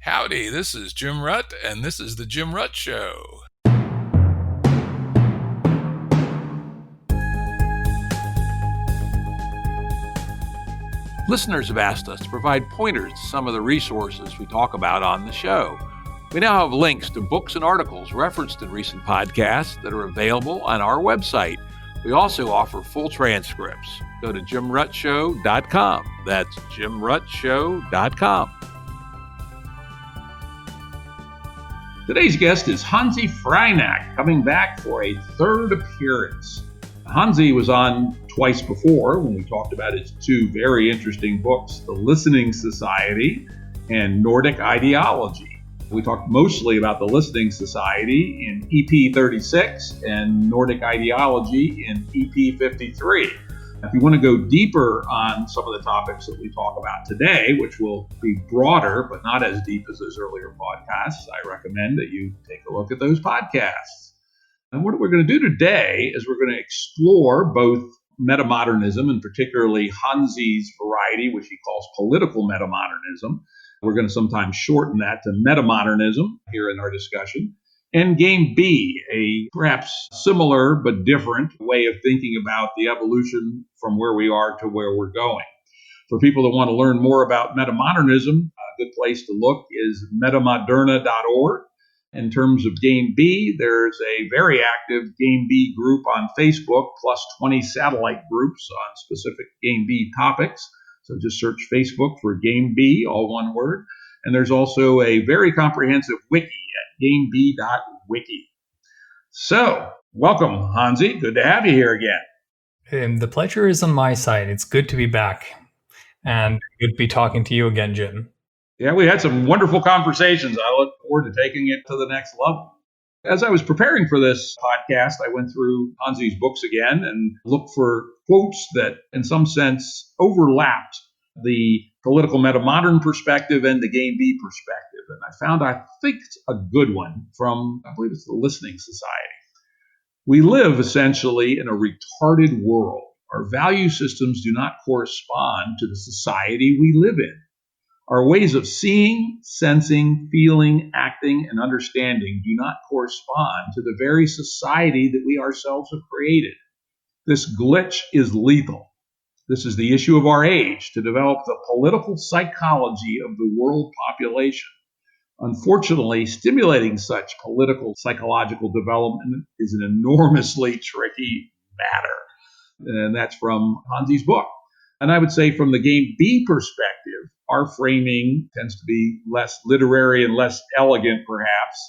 Howdy, this is Jim Rutt, and this is The Jim Rutt Show. Listeners have asked us to provide pointers to some of the resources we talk about on the show. We now have links to books and articles referenced in recent podcasts that are available on our website. We also offer full transcripts. Go to jimruttshow.com. That's jimruttshow.com. Today's guest is Hanzi Freinacht, coming back for a third appearance. Hanzi was on twice before when we talked about his two very interesting books, The Listening Society and Nordic Ideology. We talked mostly about The Listening Society in EP36 and Nordic Ideology in EP53. If you want to go deeper on some of the topics that we talk about today, which will be broader but not as deep as those earlier podcasts, I recommend that you take a look at those podcasts. And what we're going to do today is we're going to explore both metamodernism, and particularly Hanzi's variety, which he calls political metamodernism. We're going to sometimes shorten that to metamodernism here in our discussion. And Gameb, a perhaps similar but different way of thinking about the evolution from where we are to where we're going. For people that want to learn more about metamodernism, a good place to look is metamoderna.org. In terms of Gameb, there's a very active Gameb group on Facebook, plus 20 satellite groups on specific Gameb topics. So just search Facebook for Gameb, all one word. And there's also a very comprehensive wiki at gameb.wiki. So, welcome, Hanzi. Good to have you here again. The pleasure is on my side. It's good to be back. And good to be talking to you again, Jim. Yeah, we had some wonderful conversations. I look forward to taking it to the next level. As I was preparing for this podcast, I went through Hanzi's books again and looked for quotes that, in some sense, overlapped the political metamodern perspective and the Gameb perspective. And I think it's a good one from, I believe it's The Listening Society. We live essentially in a retarded world. Our value systems do not correspond to the society we live in. Our ways of seeing, sensing, feeling, acting, and understanding do not correspond to the very society that we ourselves have created. This glitch is lethal. This is the issue of our age, to develop the political psychology of the world population. Unfortunately, stimulating such political psychological development is an enormously tricky matter. And that's from Hanzi's book. And I would say from the Gameb perspective, our framing tends to be less literary and less elegant, perhaps.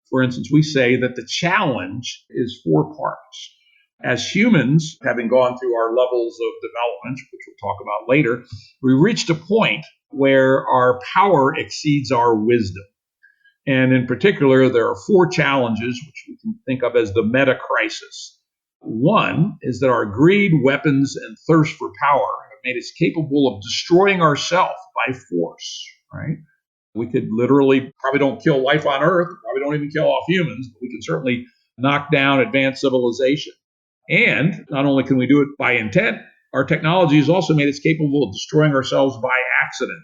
For instance, we say that the challenge is 4 parts. As humans, having gone through our levels of development, which we'll talk about later, we reached a point where our power exceeds our wisdom. And in particular, there are 4 challenges, which we can think of as the meta crisis. One is that our greed, weapons, and thirst for power have made us capable of destroying ourselves by force, right? We could literally probably don't kill life on Earth, probably don't even kill off humans, but we can certainly knock down advanced civilization. And not only can we do it by intent, our technology has also made us capable of destroying ourselves by accident.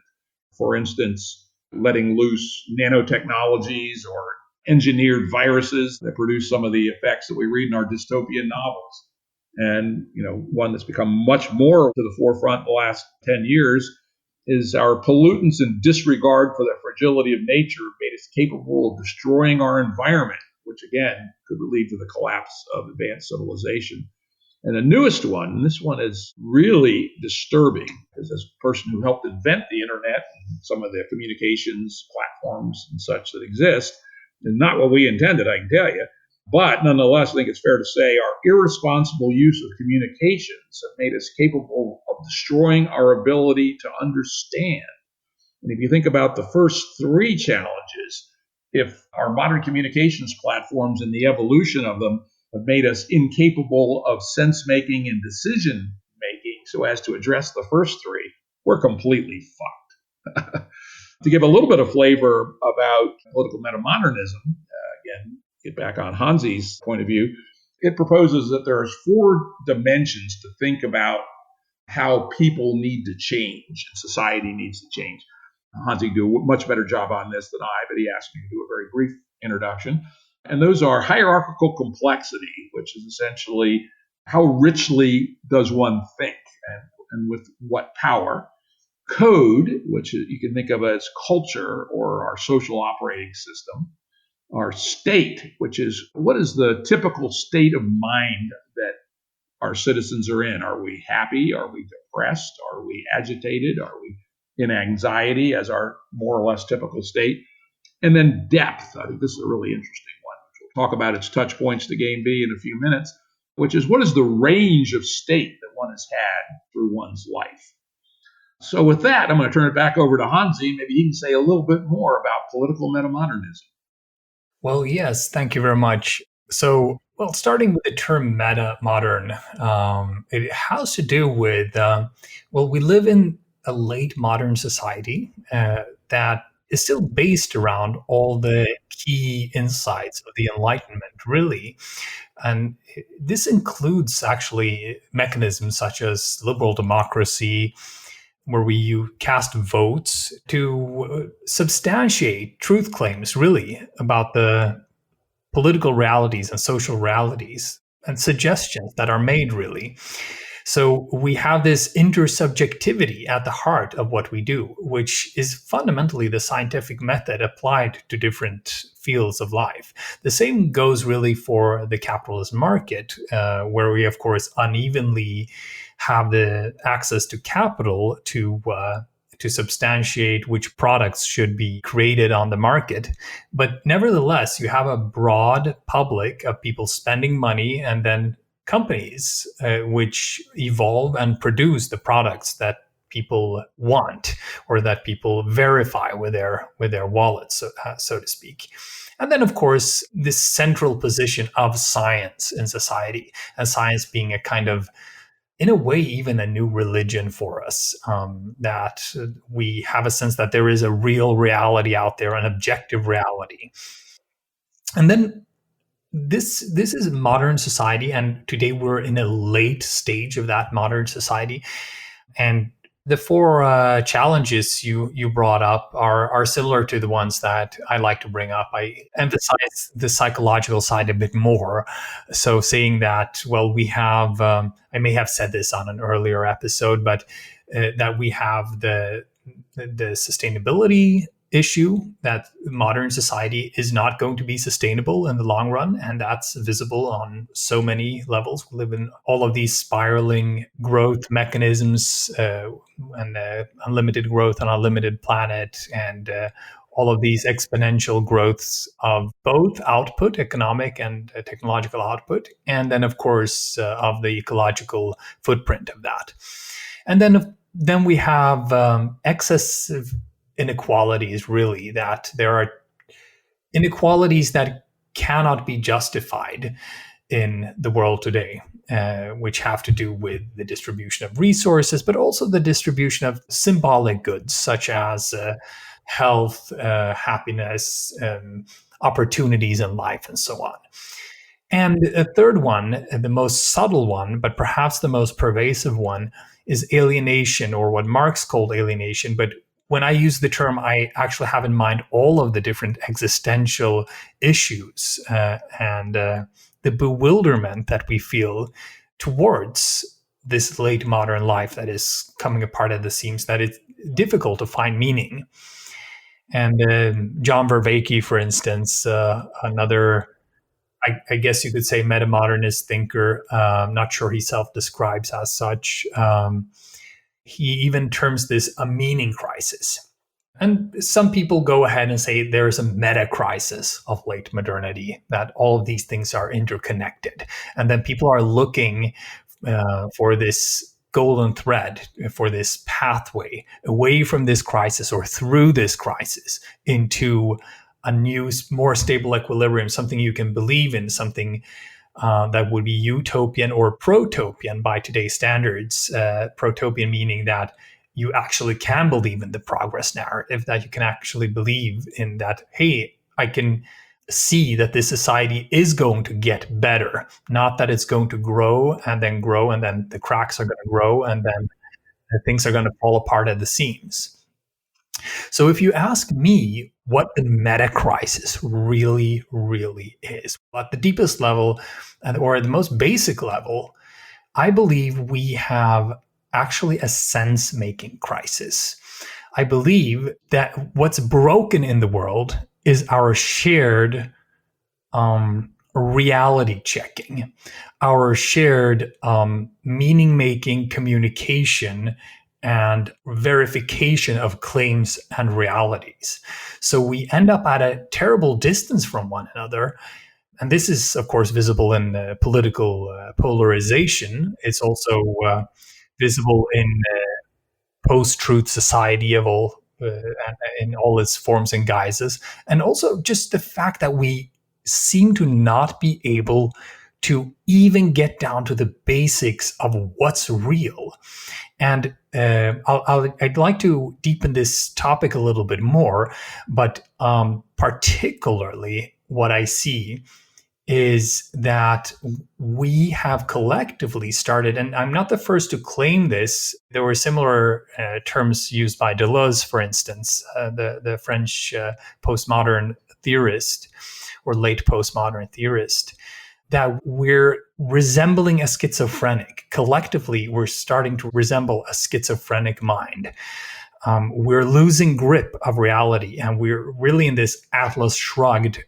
For instance, letting loose nanotechnologies or engineered viruses that produce some of the effects that we read in our dystopian novels. And, one that's become much more to the forefront in the last 10 years is our pollutants and disregard for the fragility of nature made us capable of destroying our environment, which again could lead to the collapse of advanced civilization. And the newest one, and this one is really disturbing, because as a person who helped invent the internet and some of the communications platforms and such that exist, and not what we intended, I can tell you, but nonetheless, I think it's fair to say our irresponsible use of communications have made us capable of destroying our ability to understand. And if you think about the first 3 challenges, if our modern communications platforms and the evolution of them have made us incapable of sense-making and decision-making so as to address the first 3, we're completely fucked. To give a little bit of flavor about political metamodernism, again, get back on Hanzi's point of view, it proposes that there's 4 dimensions to think about how people need to change and society needs to change. Hanzi do a much better job on this than I, but he asked me to do a very brief introduction. And those are hierarchical complexity, which is essentially how richly does one think and with what power. Code, which you can think of as culture or our social operating system. Our state, which is what is the typical state of mind that our citizens are in? Are we happy? Are we depressed? Are we agitated? Are we in anxiety as our more or less typical state? And then depth. I think this is a really interesting one. We'll talk about its touch points to Gameb in a few minutes, which is what is the range of state that one has had through one's life? So with that, I'm going to turn it back over to Hanzi. Maybe he can say a little bit more about political metamodernism. Well, yes, thank you very much. So, well, starting with the term metamodern, it has to do with, we live in a late modern society that is still based around all the key insights of the Enlightenment, really. And this includes actually mechanisms such as liberal democracy, where you cast votes to substantiate truth claims, really, about the political realities and social realities and suggestions that are made, really. So we have this intersubjectivity at the heart of what we do, which is fundamentally the scientific method applied to different fields of life. The same goes really for the capitalist market, where we, of course, unevenly have the access to capital to substantiate which products should be created on the market. But nevertheless, you have a broad public of people spending money, and then companies which evolve and produce the products that people want or that people verify with their wallets, so to speak. And then, of course, this central position of science in society, and science being a kind of, in a way, even a new religion for us, that we have a sense that there is a real reality out there, an objective reality. And then this is modern society, and today we're in a late stage of that modern society. And the four challenges you brought up are similar to the ones that I like to bring up. I emphasize the psychological side a bit more. So saying that, well, we have, I may have said this on an earlier episode, but that we have the sustainability issue, that modern society is not going to be sustainable in the long run. And that's visible on so many levels. We live in all of these spiraling growth mechanisms and unlimited growth on a limited planet, and all of these exponential growths of both output, economic and technological output, and then, of course, of the ecological footprint of that. And then we have excessive inequalities, really, that there are inequalities that cannot be justified in the world today, which have to do with the distribution of resources, but also the distribution of symbolic goods such as health, happiness, opportunities in life, and so on. And a third one, the most subtle one, but perhaps the most pervasive one, is alienation, or what Marx called alienation. But when I use the term, I actually have in mind all of the different existential issues and the bewilderment that we feel towards this late modern life that is coming apart at the seams, that it's difficult to find meaning. And John Vervaeke, for instance, another, I guess you could say, metamodernist thinker, not sure he self-describes as such, he even terms this a meaning crisis. And some people go ahead and say there's a meta crisis of late modernity, that all of these things are interconnected. And then people are looking for this golden thread, for this pathway away from this crisis or through this crisis into a new, more stable equilibrium, something you can believe in, something that would be utopian or protopian by today's standards. Protopian meaning that you actually can believe in the progress narrative, that you can actually believe in that, hey, I can see that this society is going to get better, not that it's going to grow and then the cracks are going to grow and then things are going to fall apart at the seams. So if you ask me what the meta crisis really, really is, at the deepest level or at the most basic level, I believe we have actually a sense making crisis. I believe that what's broken in the world is our shared reality checking, our shared meaning making communication and verification of claims and realities. So we end up at a terrible distance from one another. And this is, of course, visible in political polarization. It's also visible in post-truth society of all in all its forms and guises, and also just the fact that we seem to not be able to even get down to the basics of what's real. And I'd like to deepen this topic a little bit more, but particularly what I see is that we have collectively started, and I'm not the first to claim this. There were similar terms used by Deleuze, for instance, the French postmodern theorist or late postmodern theorist, that we're resembling a schizophrenic. Collectively, we're starting to resemble a schizophrenic mind. We're losing grip of reality, and we're really in this Atlas shrugged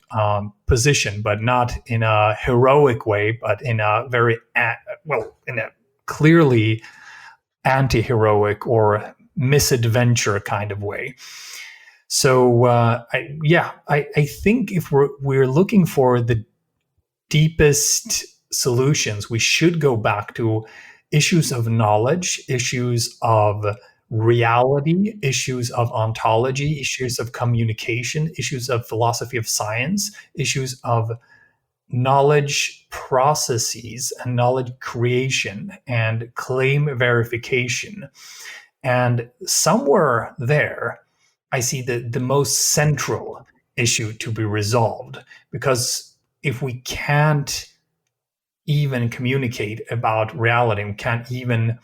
position, but not in a heroic way, but in a very in a clearly anti-heroic or misadventure kind of way. So I think if we're looking for the deepest solutions, we should go back to issues of knowledge, issues of reality, issues of ontology, issues of communication, issues of philosophy of science, issues of knowledge processes and knowledge creation and claim verification. And somewhere there, I see the most central issue to be resolved, because if we can't even communicate about reality, we can't even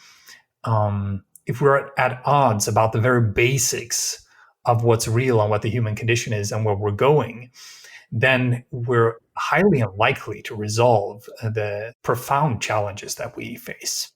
if we're at odds about the very basics of what's real and what the human condition is and where we're going, then we're highly unlikely to resolve the profound challenges that we face.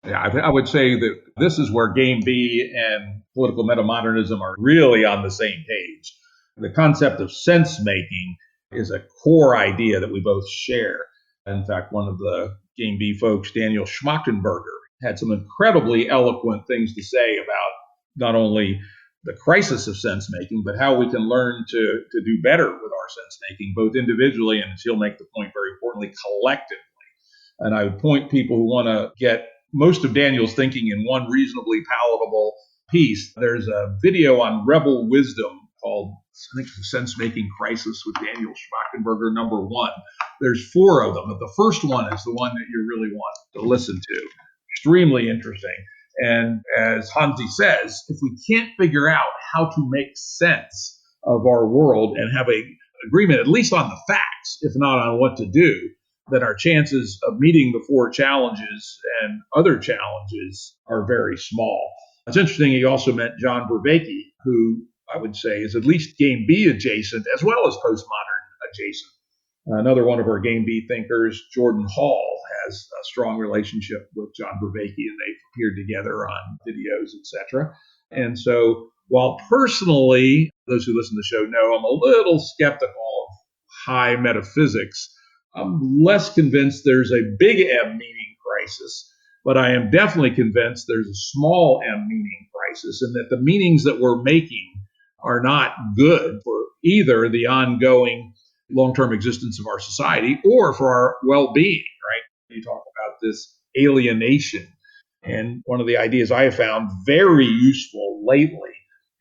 Yeah, I would say that this is where Gameb and political metamodernism are really on the same page. The concept of sense making is a core idea that we both share. In fact, one of the Gameb folks, Daniel Schmachtenberger, had some incredibly eloquent things to say about not only the crisis of sense making, but how we can learn to do better with our sense making, both individually and, as he'll make the point very importantly, collectively. And I would point people who want to get most of Daniel's thinking in one reasonably palatable piece. There's a video on Rebel Wisdom called, I think, The Sense Making Crisis with Daniel Schmachtenberger, #1. There's 4 of them, but the first one is the one that you really want to listen to. Extremely interesting. And as Hanzi says, if we can't figure out how to make sense of our world and have a agreement, at least on the facts, if not on what to do, that our chances of meeting the 4 challenges and other challenges are very small. It's interesting, he also met John Vervaeke, who I would say is at least Gameb adjacent as well as postmodern adjacent. Another one of our Gameb thinkers, Jordan Hall, has a strong relationship with John Vervaeke, and they've appeared together on videos, etc. And so while personally, those who listen to the show know I'm a little skeptical of high metaphysics, I'm less convinced there's a big M meaning crisis, but I am definitely convinced there's a small m meaning crisis, and that the meanings that we're making are not good for either the ongoing long-term existence of our society or for our well-being, right? You talk about this alienation. And one of the ideas I have found very useful lately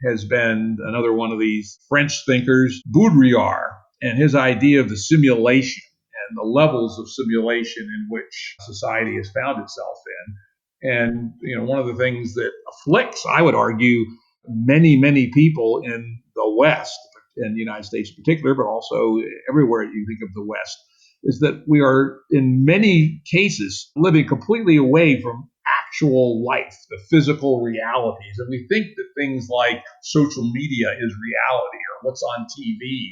has been another one of these French thinkers, Baudrillard, and his idea of the simulation and the levels of simulation in which society has found itself in. And, one of the things that afflicts, I would argue, many, many people in the West, in the United States in particular, but also everywhere you think of the West, is that we are, in many cases, living completely away from actual life, the physical realities. And we think that things like social media is reality or what's on TV,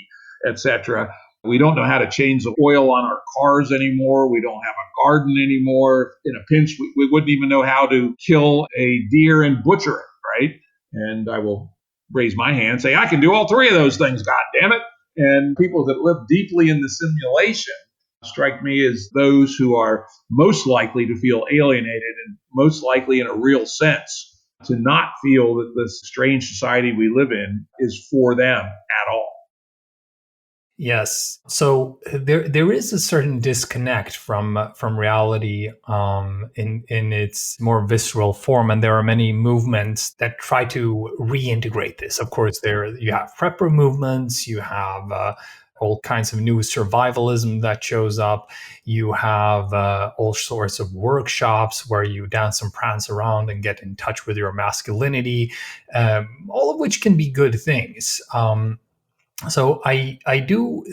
etc. We don't know how to change the oil on our cars anymore. We don't have a garden anymore. In a pinch, we wouldn't even know how to kill a deer and butcher it, right? And I will raise my hand and say, I can do all three of those things, God damn it. And people that live deeply in the simulation strike me as those who are most likely to feel alienated and most likely in a real sense to not feel that the strange society we live in is for them at all. Yes. So there is a certain disconnect from reality in its more visceral form, and there are many movements that try to reintegrate this. Of course, there you have prepper movements, you have all kinds of new survivalism that shows up. You have all sorts of workshops where you dance and prance around and get in touch with your masculinity, all of which can be good things. So I do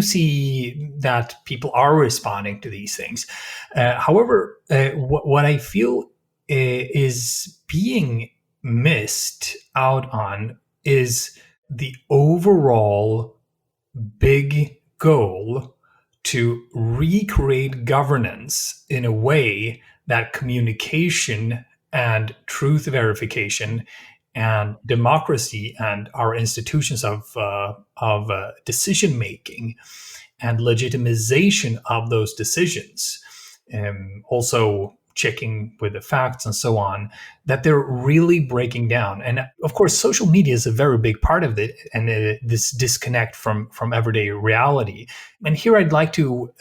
see that people are responding to these things. However, what I feel is being missed out on is the overall big goal to recreate governance in a way that communication and truth verification and democracy and our institutions of decision making and legitimization of those decisions, also checking with the facts and so on, that they're really breaking down. And of course, social media is a very big part of it, and this disconnect from everyday reality. And here I'd like to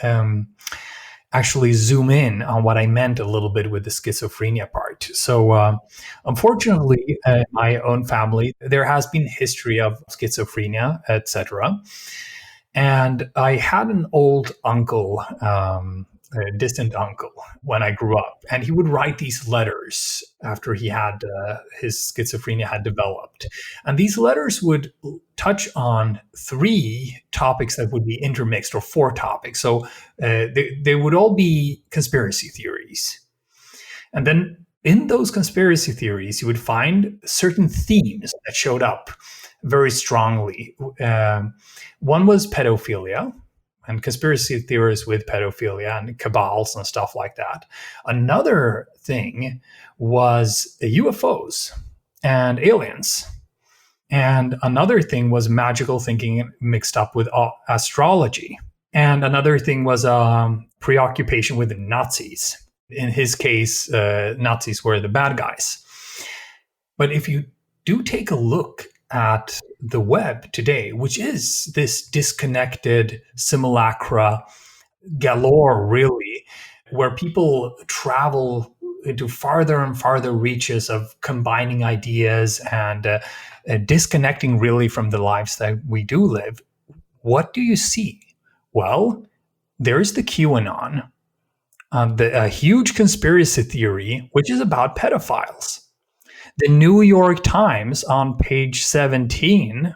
actually zoom in on what I meant a little bit with the schizophrenia part. So unfortunately, in my own family, there has been history of schizophrenia, etc. And I had an old uncle, a distant uncle, when I grew up, and he would write these letters after he had his schizophrenia had developed. And these letters would touch on three topics that would be intermixed, or four topics. So they would all be conspiracy theories. And then in those conspiracy theories, you would find certain themes that showed up very strongly. One was pedophilia and conspiracy theories with pedophilia and cabals and stuff like that. Another thing was UFOs and aliens. And another thing was magical thinking mixed up with astrology. And another thing was preoccupation with Nazis. In his case, Nazis were the bad guys. But if you do take a look at the web today, which is this disconnected simulacra galore, really, where people travel into farther and farther reaches of combining ideas and disconnecting really from the lives that we do live, what do you see? Well, there's the QAnon, a huge conspiracy theory, which is about pedophiles. The New York Times on page 17,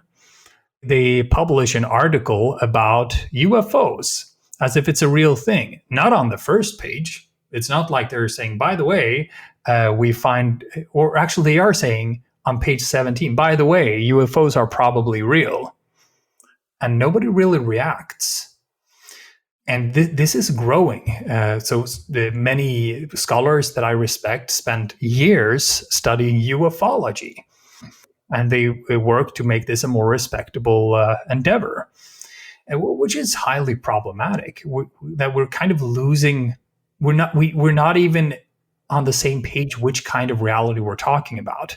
they publish an article about UFOs as if it's a real thing. Not on the first page. It's not like they're saying, by the way, we find, or actually they are saying on page 17, by the way, UFOs are probably real. And nobody really reacts. And this is growing. So the many scholars that I respect spent years studying ufology, and they work to make this a more respectable endeavor, which is highly problematic. That we're kind of losing. We're not even on the same page which kind of reality we're talking about.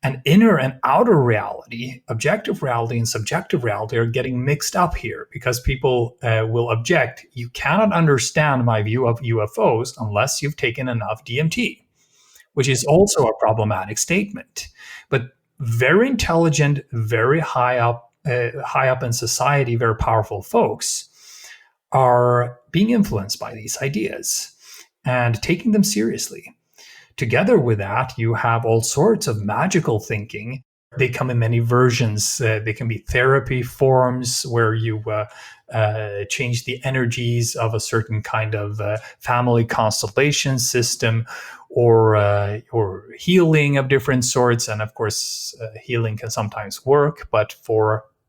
And inner and outer reality, objective reality and subjective reality are getting mixed up here because people will object. You cannot understand my view of UFOs unless you've taken enough DMT, which is also a problematic statement. But very intelligent, very high up in society, very powerful folks are being influenced by these ideas and taking them seriously. Together with that, you have all sorts of magical thinking They come in many versions. They can be therapy forms where you change the energies of a certain kind of family constellation system, or healing of different sorts. And of course, healing can sometimes work, but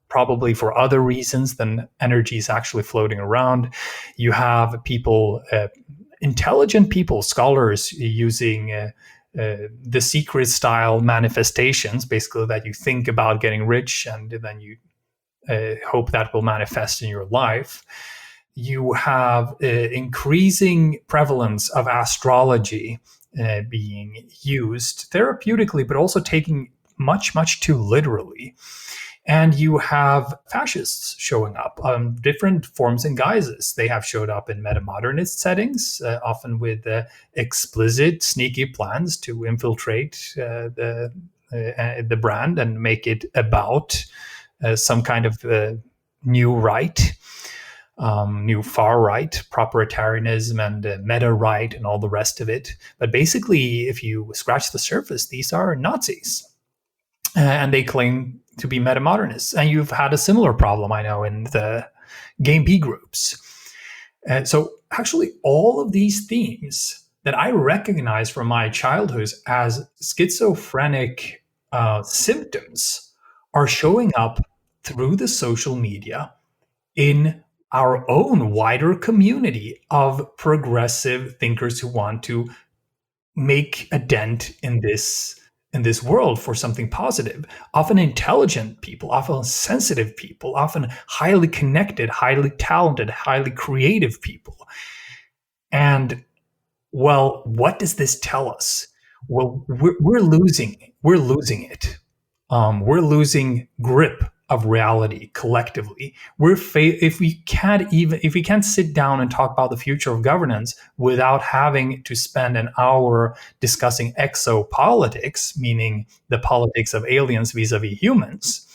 probably for other reasons than energies actually floating around. You have people, intelligent people, scholars using the secret style manifestations, basically that you think about getting rich and then you hope that will manifest in your life. You have increasing prevalence of astrology being used therapeutically, but also taking much, much too literally. And you have fascists showing up on different forms and guises. They have showed up in metamodernist settings, often with explicit, sneaky plans to infiltrate the brand and make it about some kind of new right, new far right, proprietarianism and meta right and all the rest of it. But basically, if you scratch the surface, these are Nazis. And they claim to be metamodernists. And you've had a similar problem, I know, in the Gameb groups. So actually, all of these themes that I recognize from my childhood as schizophrenic symptoms are showing up through the social media in our own wider community of progressive thinkers who want to make a dent in this world for something positive. Often intelligent people, often sensitive people, often highly connected, highly talented, highly creative people. And well, what does this tell us? Well, we're losing it. We're losing grip of reality collectively. If we can't sit down and talk about the future of governance without having to spend an hour discussing exopolitics, meaning the politics of aliens vis-a-vis humans,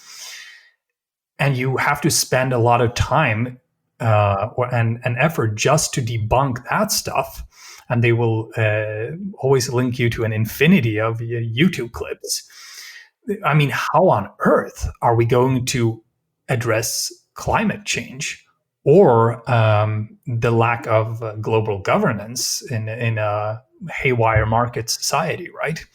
and you have to spend a lot of time and effort just to debunk that stuff, and they will always link you to an infinity of YouTube clips. I mean, how on earth are we going to address climate change or the lack of global governance in a haywire market society, right?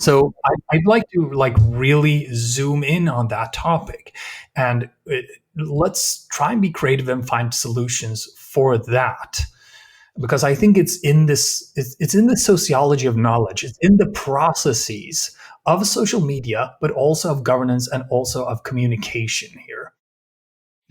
So I'd like to really zoom in on that topic, and let's try and be creative and find solutions for that. Because I think it's in the sociology of knowledge. It's in the processes of social media, but also of governance and also of communication here.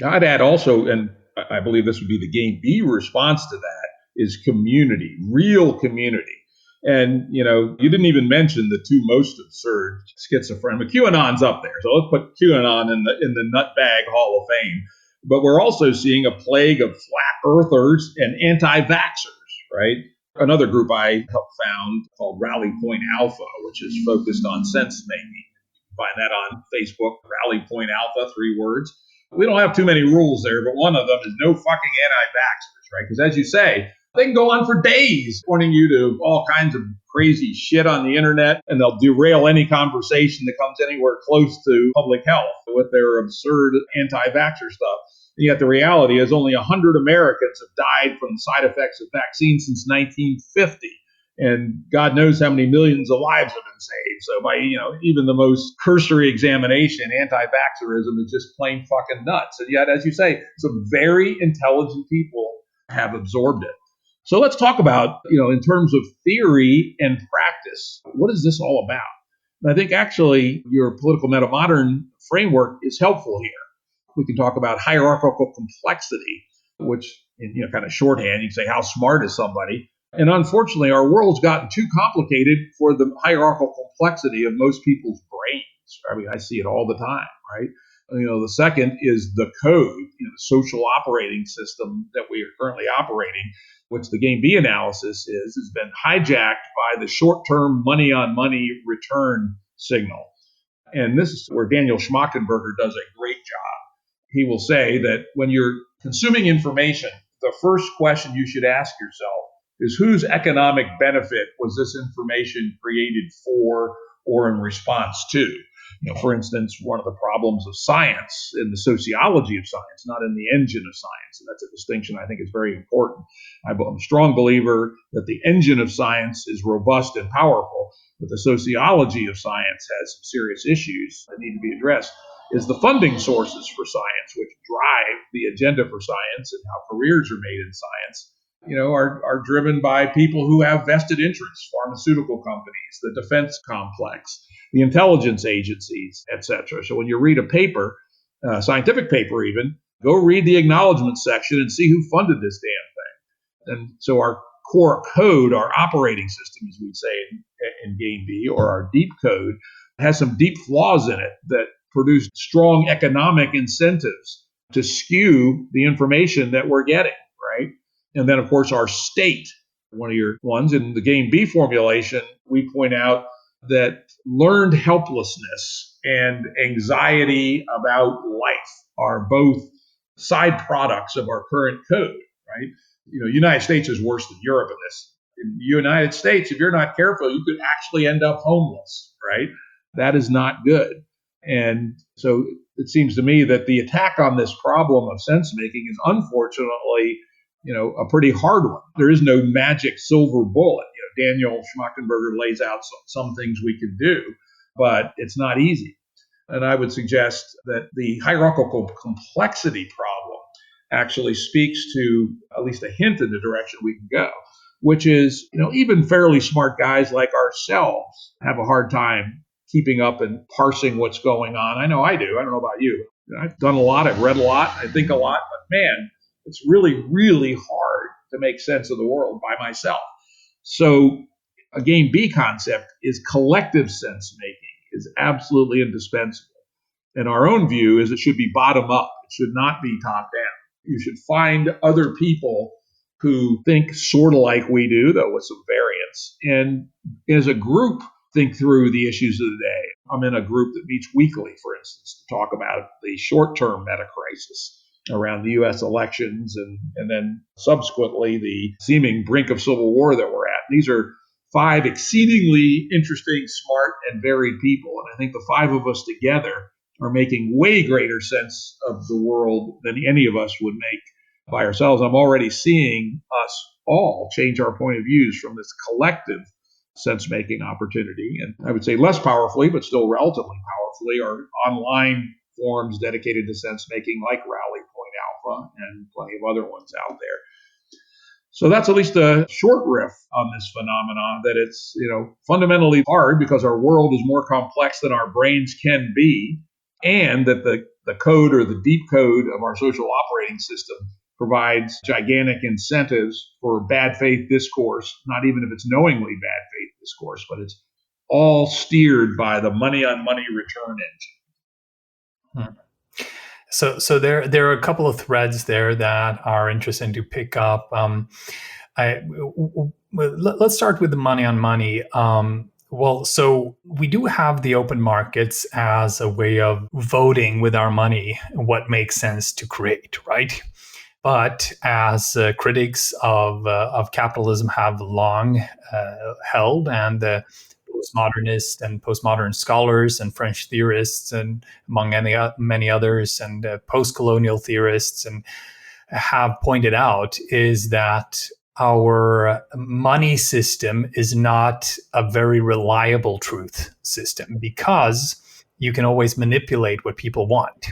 I'd add also, and I believe this would be the Gameb response to that, is community, real community. And, you didn't even mention the two most absurd schizophrenic. QAnon's up there. So let's put QAnon in the nutbag Hall of Fame. But we're also seeing a plague of flat earthers and anti-vaxxers, right? Another group I helped found called Rally Point Alpha, which is focused on sensemaking. Find that on Facebook, Rally Point Alpha, 3 words. We don't have too many rules there, but one of them is no fucking anti-vaxxers, right? Because as you say, they can go on for days pointing you to all kinds of crazy shit on the internet, and they'll derail any conversation that comes anywhere close to public health with their absurd anti-vaxxer stuff. And yet the reality is only 100 Americans have died from the side effects of vaccines since 1950. And God knows how many millions of lives have been saved. So by, even the most cursory examination, anti-vaxxerism is just plain fucking nuts. And yet, as you say, some very intelligent people have absorbed it. So let's talk about, in terms of theory and practice, what is this all about? And I think actually your political metamodern framework is helpful here. We can talk about hierarchical complexity, which in kind of shorthand, you can say, how smart is somebody? And unfortunately, our world's gotten too complicated for the hierarchical complexity of most people's brains. I mean, I see it all the time, right? The second is the code, the social operating system that we are currently operating, which the Gameb analysis has been hijacked by the short-term money-on-money return signal. And this is where Daniel Schmachtenberger does a great job. He will say that when you're consuming information, the first question you should ask yourself is whose economic benefit was this information created for or in response to? For instance, one of the problems of science in the sociology of science, not in the engine of science, and that's a distinction I think is very important. I'm a strong believer that the engine of science is robust and powerful, but the sociology of science has some serious issues that need to be addressed. Is the funding sources for science, which drive the agenda for science and how careers are made in science, are driven by people who have vested interests, pharmaceutical companies, the defense complex, the intelligence agencies, etc. So when you read a paper, scientific paper even, go read the acknowledgement section and see who funded this damn thing. And so our core code, our operating system, as we'd say in Gameb, or our deep code, has some deep flaws in it that produce strong economic incentives to skew the information that we're getting, right? And then, of course, our state, one of your ones in the Gameb formulation, we point out that learned helplessness and anxiety about life are both side products of our current code, right? The United States is worse than Europe in this. In the United States, if you're not careful, you could actually end up homeless, right? That is not good. And so it seems to me that the attack on this problem of sense making is unfortunately, a pretty hard one. There is no magic silver bullet. Daniel Schmachtenberger lays out some things we can do, but it's not easy. And I would suggest that the hierarchical complexity problem actually speaks to at least a hint in the direction we can go, which is, even fairly smart guys like ourselves have a hard time keeping up and parsing what's going on. I know I do. I don't know about you. I've done a lot. I've read a lot. I think a lot. But man, it's really, really hard to make sense of the world by myself. So a Gameb concept is collective sense making is absolutely indispensable. And our own view is it should be bottom up. It should not be top down. You should find other people who think sort of like we do, though with some variance, and as a group, think through the issues of the day. I'm in a group that meets weekly, for instance, to talk about the short-term meta crisis around the U.S. elections and then subsequently the seeming brink of civil war that we're at. These are 5 exceedingly interesting, smart, and varied people. And I think the 5 of us together are making way greater sense of the world than any of us would make by ourselves. I'm already seeing us all change our point of views from this collective sense-making opportunity. And I would say less powerfully, but still relatively powerfully, are online forums dedicated to sense-making like Rally Point Alpha and plenty of other ones out there. So that's at least a short riff on this phenomenon, that it's, fundamentally hard because our world is more complex than our brains can be, and that the code or the deep code of our social operating system provides gigantic incentives for bad faith discourse, not even if it's knowingly bad faith discourse, but it's all steered by the money on money return engine. So there are a couple of threads there that are interesting to pick up. Let's start with the money on money. So we do have the open markets as a way of voting with our money what makes sense to create, right? But as critics of capitalism have long held, and postmodernists and postmodern scholars and French theorists, and among many others, and post-colonial theorists, and have pointed out, is that our money system is not a very reliable truth system, because you can always manipulate what people want.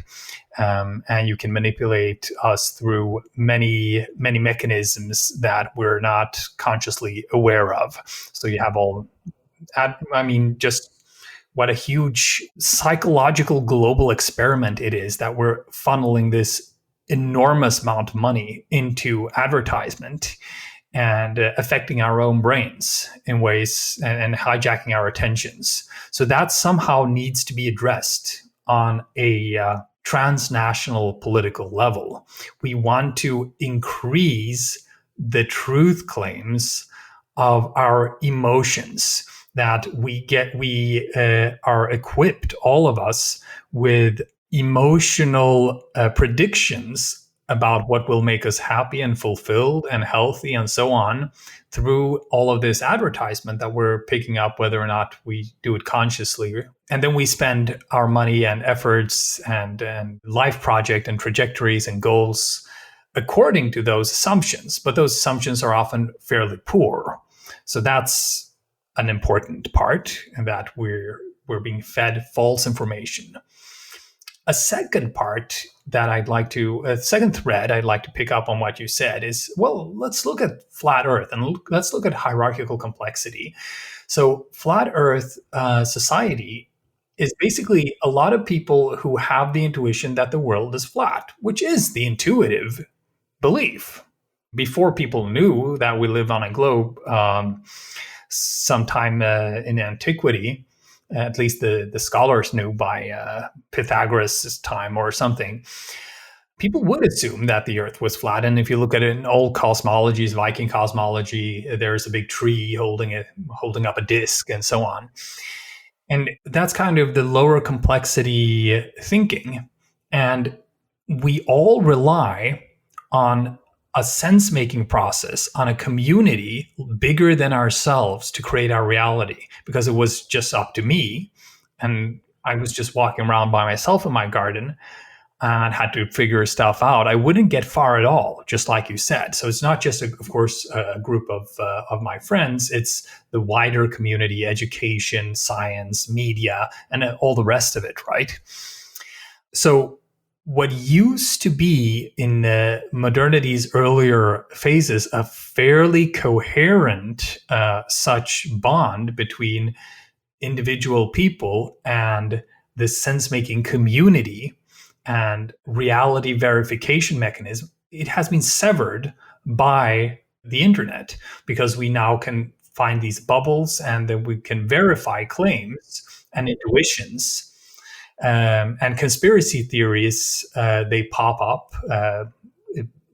And you can manipulate us through many, many mechanisms that we're not consciously aware of. So you have just what a huge psychological global experiment it is that we're funneling this enormous amount of money into advertisement and affecting our own brains in ways and hijacking our attentions. So that somehow needs to be addressed on a transnational political level. We want to increase the truth claims of our emotions, that we are equipped, all of us, with emotional predictions about what will make us happy and fulfilled and healthy and so on through all of this advertisement that we're picking up, whether or not we do it consciously. And then we spend our money and efforts and life project and trajectories and goals according to those assumptions. But those assumptions are often fairly poor. So that's an important part, and that we're being fed false information. A second part that a second thread I'd like to pick up on what you said is, well, let's look at flat Earth and let's look at hierarchical complexity. So flat Earth society is basically a lot of people who have the intuition that the world is flat, which is the intuitive belief. Before people knew that we live on a globe, sometime in antiquity, at least the scholars knew by Pythagoras' time or something, people would assume that the Earth was flat. And if you look at it in old cosmologies, Viking cosmology, there's a big tree holding up a disc and so on. And that's kind of the lower complexity thinking. And we all rely on a sense-making process, on a community bigger than ourselves to create our reality. Because it was just up to me, and I was just walking around by myself in my garden and had to figure stuff out, I wouldn't get far at all, just like you said. So it's not just, of course, a group of my friends. It's the wider community, education, science, media, and all the rest of it, right? So what used to be in modernity's earlier phases a fairly coherent such bond between individual people and the sense-making community and reality verification mechanism, it has been severed by the internet, because we now can find these bubbles and then we can verify claims and intuitions. And conspiracy theories, they pop up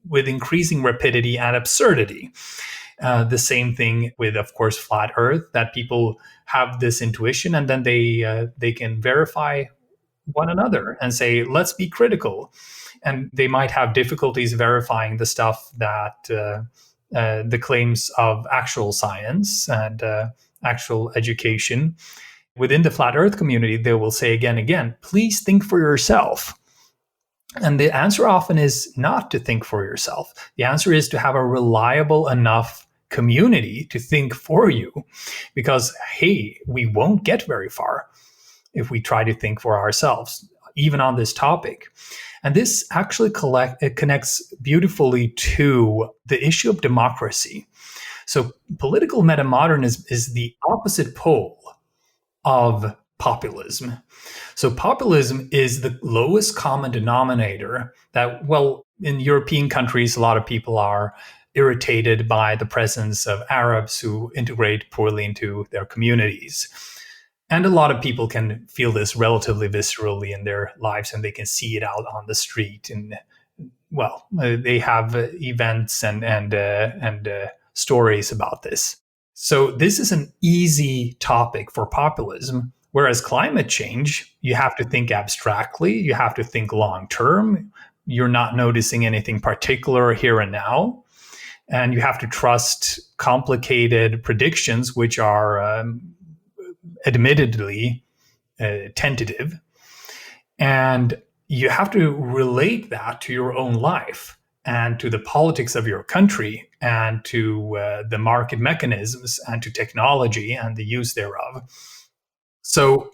with increasing rapidity and absurdity. The same thing with, of course, flat Earth, that people have this intuition and then they can verify one another and say, let's be critical. And they might have difficulties verifying the stuff that the claims of actual science and actual education. Within the flat Earth community, they will say again and again, please think for yourself. And the answer often is not to think for yourself. The answer is to have a reliable enough community to think for you. Because, hey, we won't get very far if we try to think for ourselves, even on this topic. And this actually connects beautifully to the issue of democracy. So political metamodernism is the opposite pole of populism. So populism is the lowest common denominator that, well, in European countries, a lot of people are irritated by the presence of Arabs who integrate poorly into their communities. And a lot of people can feel this relatively viscerally in their lives, and they can see it out on the street. And, well, they have events and stories about this. So this is an easy topic for populism, whereas climate change, you have to think abstractly, you have to think long term, you're not noticing anything particular here and now, and you have to trust complicated predictions, which are admittedly tentative, and you have to relate that to your own life and to the politics of your country and to the market mechanisms and to technology and the use thereof. So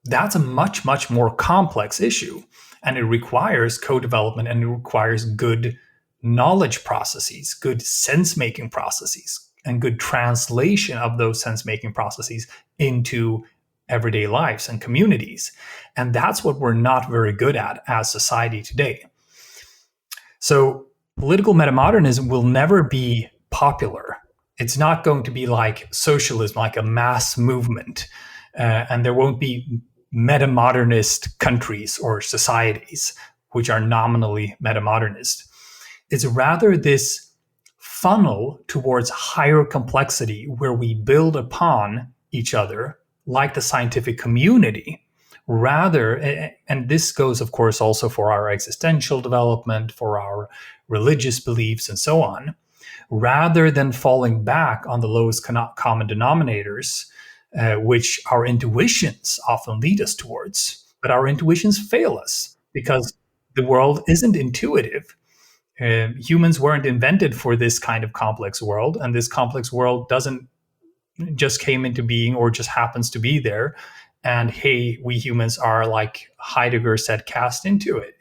that's a much, much more complex issue, and it requires co-development, and it requires good knowledge processes, good sense-making processes, and good translation of those sense-making processes into everyday lives and communities. And that's what we're not very good at as society today. So political metamodernism will never be popular. It's not going to be like socialism, like a mass movement. And there won't be metamodernist countries or societies which are nominally metamodernist. It's rather this funnel towards higher complexity where we build upon each other, like the scientific community, rather, and this goes, of course, also for our existential development, for our religious beliefs, and so on, rather than falling back on the lowest common denominators, which our intuitions often lead us towards. But our intuitions fail us because the world isn't intuitive. Humans weren't invented for this kind of complex world, and this complex world doesn't just came into being or just happens to be there. And hey, we humans are, like Heidegger said, cast into it.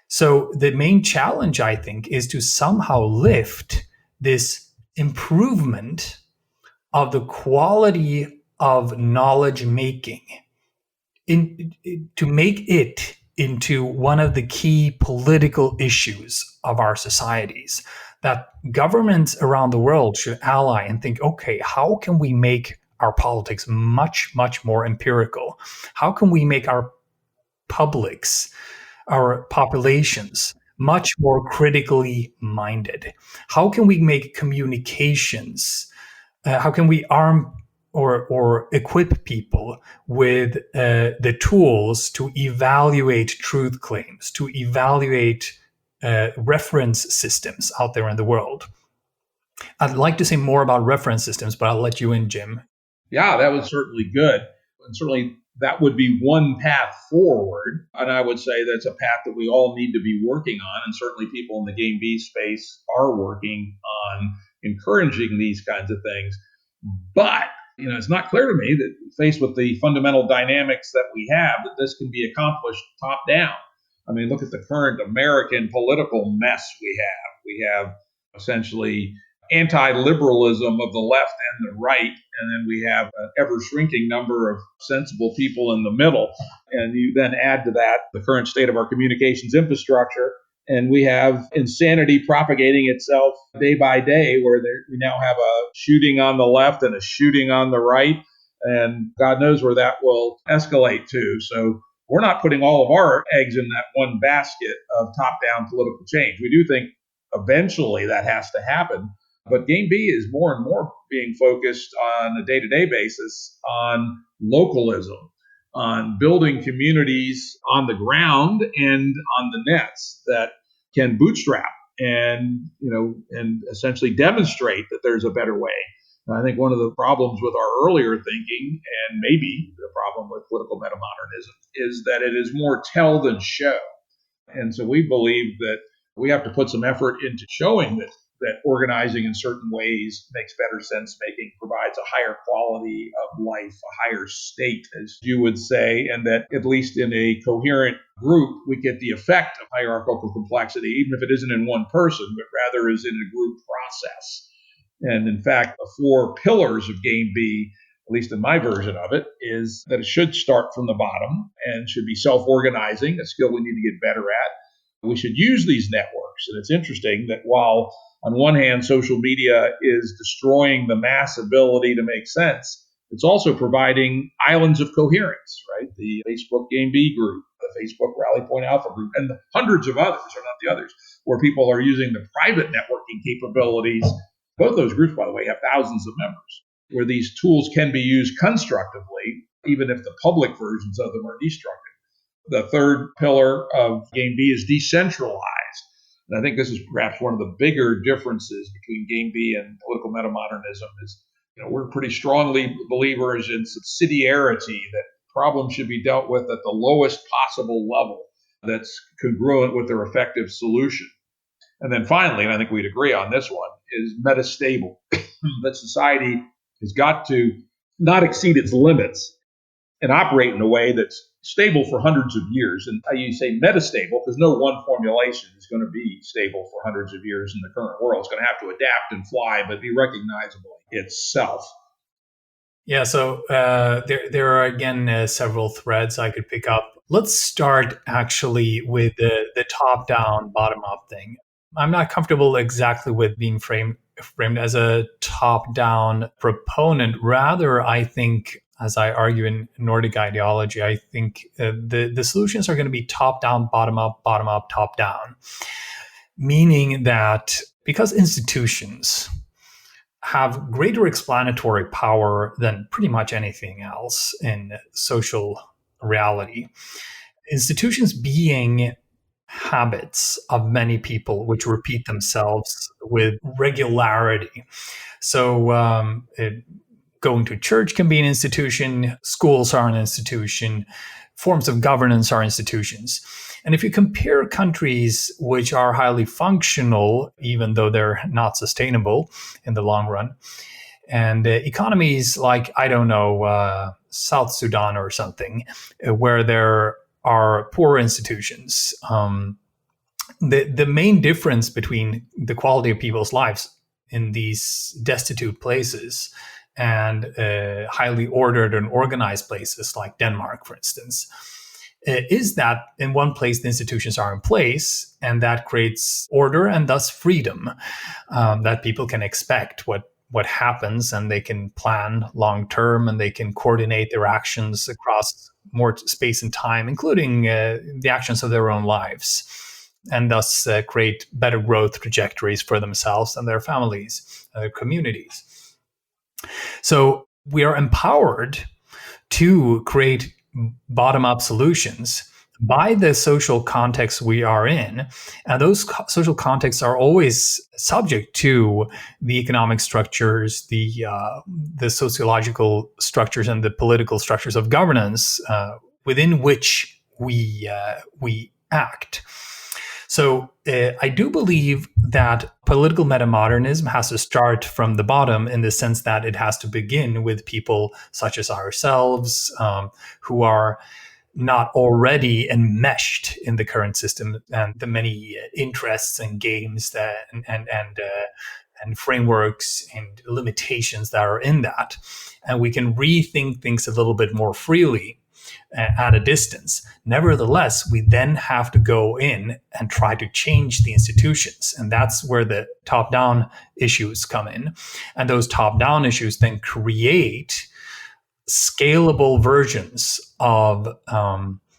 So the main challenge, I think, is to somehow lift this improvement of the quality of knowledge making to make it into one of the key political issues of our societies, that governments around the world should ally and think, okay, how can we make our politics much, much more empirical? How can we make our publics, our populations, much more critically minded? How can we make communications? How can we arm or equip people with the tools to evaluate truth claims, to evaluate reference systems out there in the world? I'd like to say more about reference systems, but I'll let you in, Jim. Yeah, that was certainly good. And certainly that would be one path forward. And I would say that's a path that we all need to be working on. And certainly people in the Gameb space are working on encouraging these kinds of things. But, it's not clear to me that faced with the fundamental dynamics that we have, that this can be accomplished top down. I mean, look at the current American political mess we have. We have essentially anti-liberalism of the left and the right, and then we have an ever-shrinking number of sensible people in the middle. And you then add to that the current state of our communications infrastructure, and we have insanity propagating itself day by day, where we now have a shooting on the left and a shooting on the right, and God knows where that will escalate to. So we're not putting all of our eggs in that one basket of top-down political change. We do think eventually that has to happen. But Gameb is more and more being focused on a day-to-day basis on localism, on building communities on the ground and on the nets that can bootstrap and essentially demonstrate that there's a better way. And I think one of the problems with our earlier thinking, and maybe the problem with political metamodernism, is that it is more tell than show. And so we believe that we have to put some effort into showing that organizing in certain ways makes better sense making, provides a higher quality of life, a higher state, as you would say, and that at least in a coherent group, we get the effect of hierarchical complexity, even if it isn't in one person, but rather is in a group process. And in fact, the 4 pillars of Gameb, at least in my version of it, is that it should start from the bottom and should be self-organizing, a skill we need to get better at. We should use these networks. And it's interesting that while on one hand, social media is destroying the mass ability to make sense, it's also providing islands of coherence, right? The Facebook Gameb group, the Facebook Rally Point Alpha group, and the hundreds of others, or not the others, where people are using the private networking capabilities. Both those groups, by the way, have thousands of members, where these tools can be used constructively, even if the public versions of them are destructive. The third pillar of Gameb is decentralized. And I think this is perhaps one of the bigger differences between Gameb and political metamodernism is, we're pretty strongly believers in subsidiarity, that problems should be dealt with at the lowest possible level that's congruent with their effective solution. And then finally, and I think we'd agree on this one, is metastable, that society has got to not exceed its limits and operate in a way that's stable for hundreds of years. And you say metastable because no one formulation is going to be stable for hundreds of years in the current world. It's going to have to adapt and fly, but be recognizable itself. Yeah, so there are, again, several threads I could pick up. Let's start actually with the top-down, bottom-up thing. I'm not comfortable exactly with being framed as a top-down proponent. Rather, I think, as I argue in Nordic ideology, I think the solutions are going to be top-down, bottom-up, top-down. Meaning that because institutions have greater explanatory power than pretty much anything else in social reality. Institutions being habits of many people which repeat themselves with regularity. So, going to church can be an institution, schools are an institution, forms of governance are institutions. And if you compare countries which are highly functional, even though they're not sustainable in the long run, and economies like, I don't know, South Sudan or something, where there are poor institutions, the main difference between the quality of people's lives in these destitute places and highly ordered and organized places like Denmark, for instance, is that in one place the institutions are in place, and that creates order and thus freedom, that people can expect what happens, and they can plan long term, and they can coordinate their actions across more space and time, including the actions of their own lives, and thus create better growth trajectories for themselves and their families, their communities. So we are empowered to create bottom-up solutions by the social context we are in. And those social contexts are always subject to the economic structures, the sociological structures, and the political structures of governance within which we act. So I do believe that political metamodernism has to start from the bottom, in the sense that it has to begin with people such as ourselves, who are not already enmeshed in the current system and the many interests and games and frameworks and limitations that are in that. And we can rethink things a little bit more freely at a distance. Nevertheless, we then have to go in and try to change the institutions. And that's where the top-down issues come in. And those top-down issues then create scalable versions of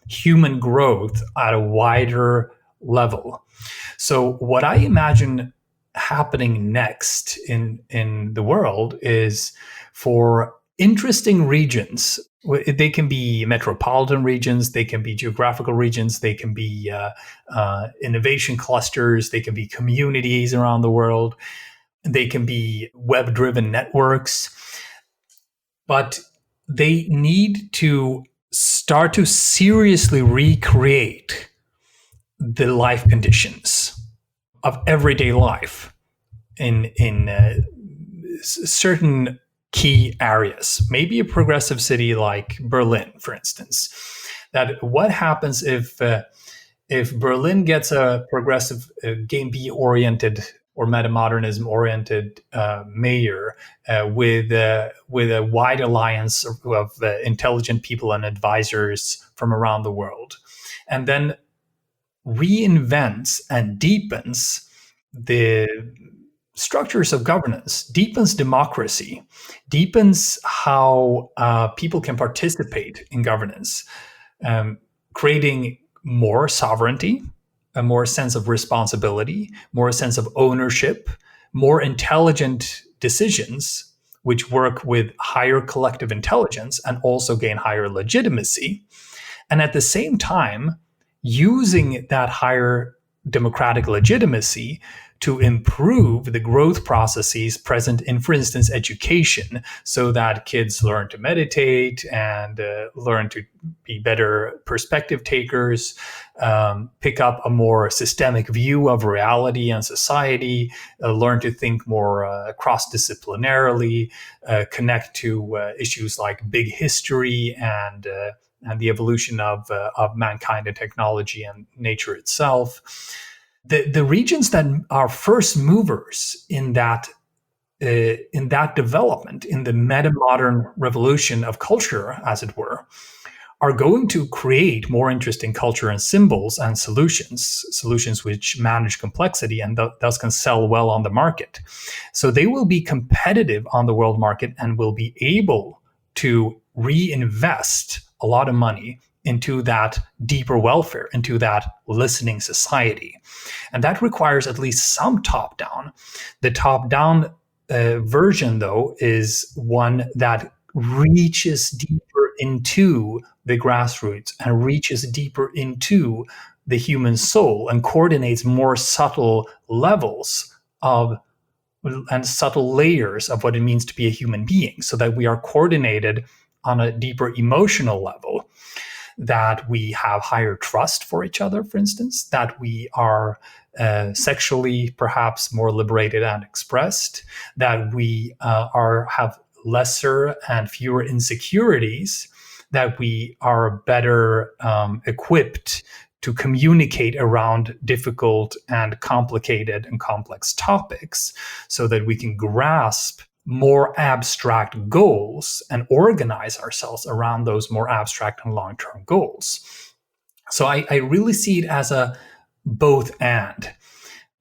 human growth at a wider level. So what I imagine happening next in the world is for interesting regions. They can be metropolitan regions, they can be geographical regions, they can be innovation clusters, they can be communities around the world, they can be web-driven networks. But they need to start to seriously recreate the life conditions of everyday life in certain key areas. Maybe a progressive city like Berlin, for instance. That what happens if Berlin gets a progressive, Gameb-oriented or metamodernism-oriented mayor with a wide alliance of intelligent people and advisors from around the world, and then reinvents and deepens the structures of governance, deepens democracy, deepens how people can participate in governance, creating more sovereignty, a more sense of responsibility, more sense of ownership, more intelligent decisions, which work with higher collective intelligence and also gain higher legitimacy. And at the same time, using that higher democratic legitimacy to improve the growth processes present in, for instance, education, so that kids learn to meditate and learn to be better perspective takers, pick up a more systemic view of reality and society, learn to think more cross-disciplinarily, connect to issues like big history and the evolution of mankind and technology and nature itself. The regions that are first movers in that development, in the metamodern revolution of culture, as it were, are going to create more interesting culture and symbols and solutions which manage complexity and thus can sell well on the market. So they will be competitive on the world market and will be able to reinvest a lot of money into that deeper welfare, into that listening society. And that requires at least some top-down. The top-down version, though, is one that reaches deeper into the grassroots and reaches deeper into the human soul and coordinates more subtle levels of and subtle layers of what it means to be a human being, so that we are coordinated on a deeper emotional level, that we have higher trust for each other, for instance, that we are sexually perhaps more liberated and expressed, that we have lesser and fewer insecurities, that we are better equipped to communicate around difficult and complicated and complex topics, so that we can grasp more abstract goals and organize ourselves around those more abstract and long-term goals. So I really see it as a both and.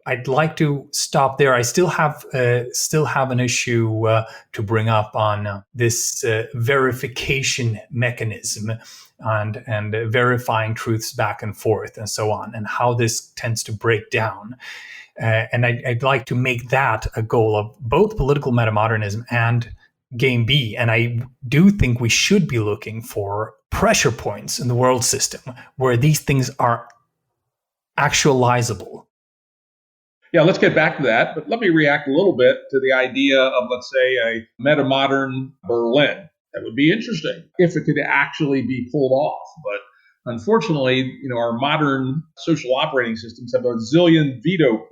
I'd like to stop there. I still have an issue to bring up on this verification mechanism and verifying truths back and forth and so on, and how this tends to break down. And I'd like to make that a goal of both political metamodernism and Gameb. And I do think we should be looking for pressure points in the world system where these things are actualizable. Yeah, let's get back to that. But let me react a little bit to the idea of, let's say, a metamodern Berlin. That would be interesting if it could actually be pulled off. But unfortunately, our modern social operating systems have a zillion veto points.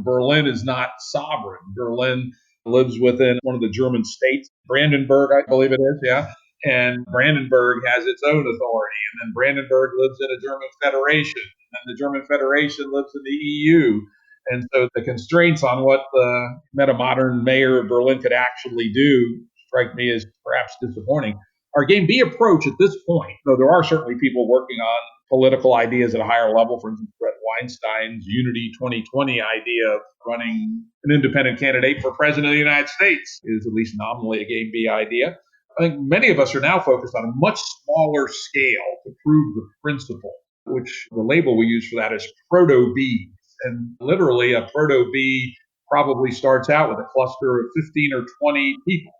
Berlin is not sovereign. Berlin lives within one of the German states, Brandenburg, I believe it is, yeah. And Brandenburg has its own authority. And then Brandenburg lives in a German federation. And then the German federation lives in the EU. And so the constraints on what the metamodern mayor of Berlin could actually do strike me as perhaps disappointing. Our Gameb approach at this point, though there are certainly people working on political ideas at a higher level, for instance, Brett Weinstein's Unity 2020 idea of running an independent candidate for president of the United States is at least nominally a Gameb idea. I think many of us are now focused on a much smaller scale to prove the principle, which the label we use for that is proto-B. And literally a proto-B probably starts out with a cluster of 15 or 20 people,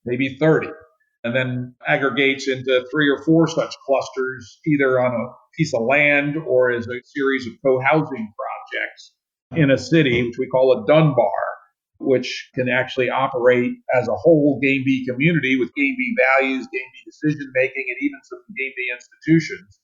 maybe 30, and then aggregates into 3 or 4 such clusters, either on a piece of land or as a series of co-housing projects in a city, which we call a Dunbar, which can actually operate as a whole Gameb community with Gameb values, Gameb decision-making, and even some Gameb institutions.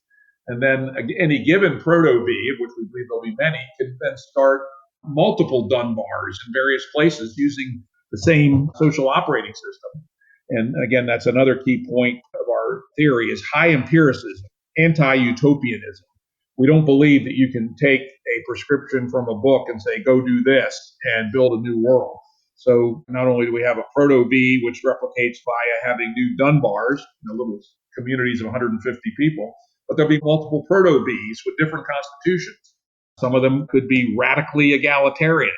And then any given proto-B, of which we believe there'll be many, can then start multiple Dunbars in various places using the same social operating system. And again, that's another key point of our theory is high empiricism, anti-utopianism. We don't believe that you can take a prescription from a book and say, go do this and build a new world. So not only do we have a proto-B, which replicates via having new Dunbars, little communities of 150 people, but there'll be multiple proto-Bs with different constitutions. Some of them could be radically egalitarian.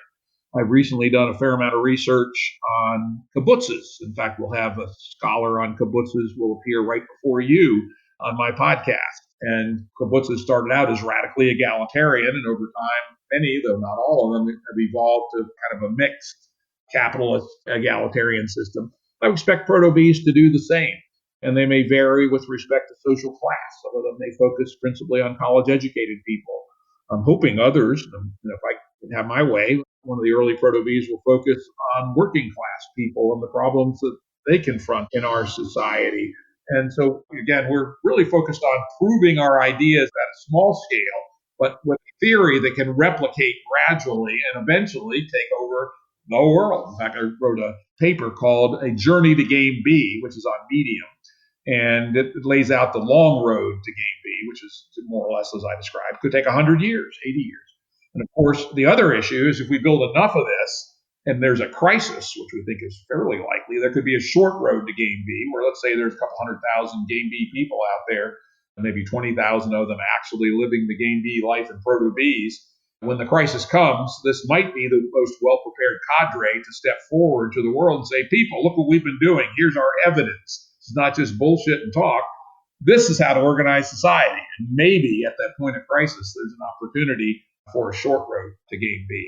I've recently done a fair amount of research on kibbutzes. In fact, we'll have a scholar on kibbutzes will appear right before you on my podcast. And kibbutzes started out as radically egalitarian, and over time, many, though not all of them, have evolved to kind of a mixed capitalist egalitarian system. I expect proto-Bs to do the same. And they may vary with respect to social class. Some of them may focus principally on college-educated people. I'm hoping others, if I can have my way, one of the early proto-Bs will focus on working class people and the problems that they confront in our society. And so, again, we're really focused on proving our ideas at a small scale, but with a theory that can replicate gradually and eventually take over the world. In fact, I wrote a paper called A Journey to Gameb, which is on Medium. And it lays out the long road to Gameb, which is more or less as I described, could take 100 years, 80 years. And of course, the other issue is if we build enough of this and there's a crisis, which we think is fairly likely, there could be a short road to Gameb, where let's say there's a couple 100,000 Gameb people out there, and maybe 20,000 of them actually living the Gameb life in proto-Bs. When the crisis comes, this might be the most well-prepared cadre to step forward to the world and say, people, look what we've been doing. Here's our evidence. It's not just bullshit and talk. This is how to organize society. And maybe at that point of crisis, there's an opportunity for a short road to Gameb.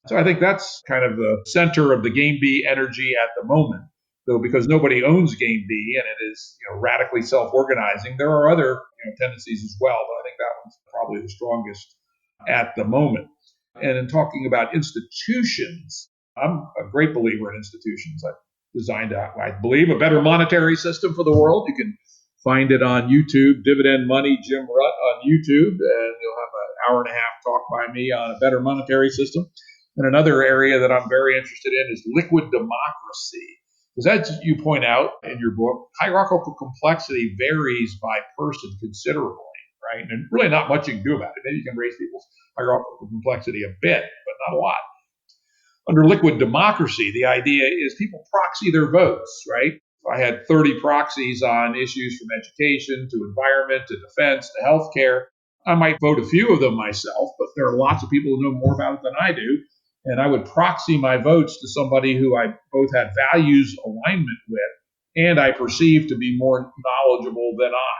So I think that's kind of the center of the Gameb energy at the moment. So because nobody owns Gameb, and it is radically self-organizing, there are other tendencies as well, but I think that one's probably the strongest at the moment. And in talking about institutions, I'm a great believer in institutions. I've designed, I believe, a better monetary system for the world. You can find it on YouTube, Dividend Money, Jim Rutt on YouTube, and you'll have an hour and a half talk by me on a better monetary system. And another area that I'm very interested in is liquid democracy. Because as you point out in your book, hierarchical complexity varies by person considerably, right? And really not much you can do about it. Maybe you can raise people's hierarchical complexity a bit, but not a lot. Under liquid democracy, the idea is people proxy their votes, right? If I had 30 proxies on issues from education to environment to defense to healthcare, I might vote a few of them myself, but there are lots of people who know more about it than I do. And I would proxy my votes to somebody who I both had values alignment with and I perceive to be more knowledgeable than I.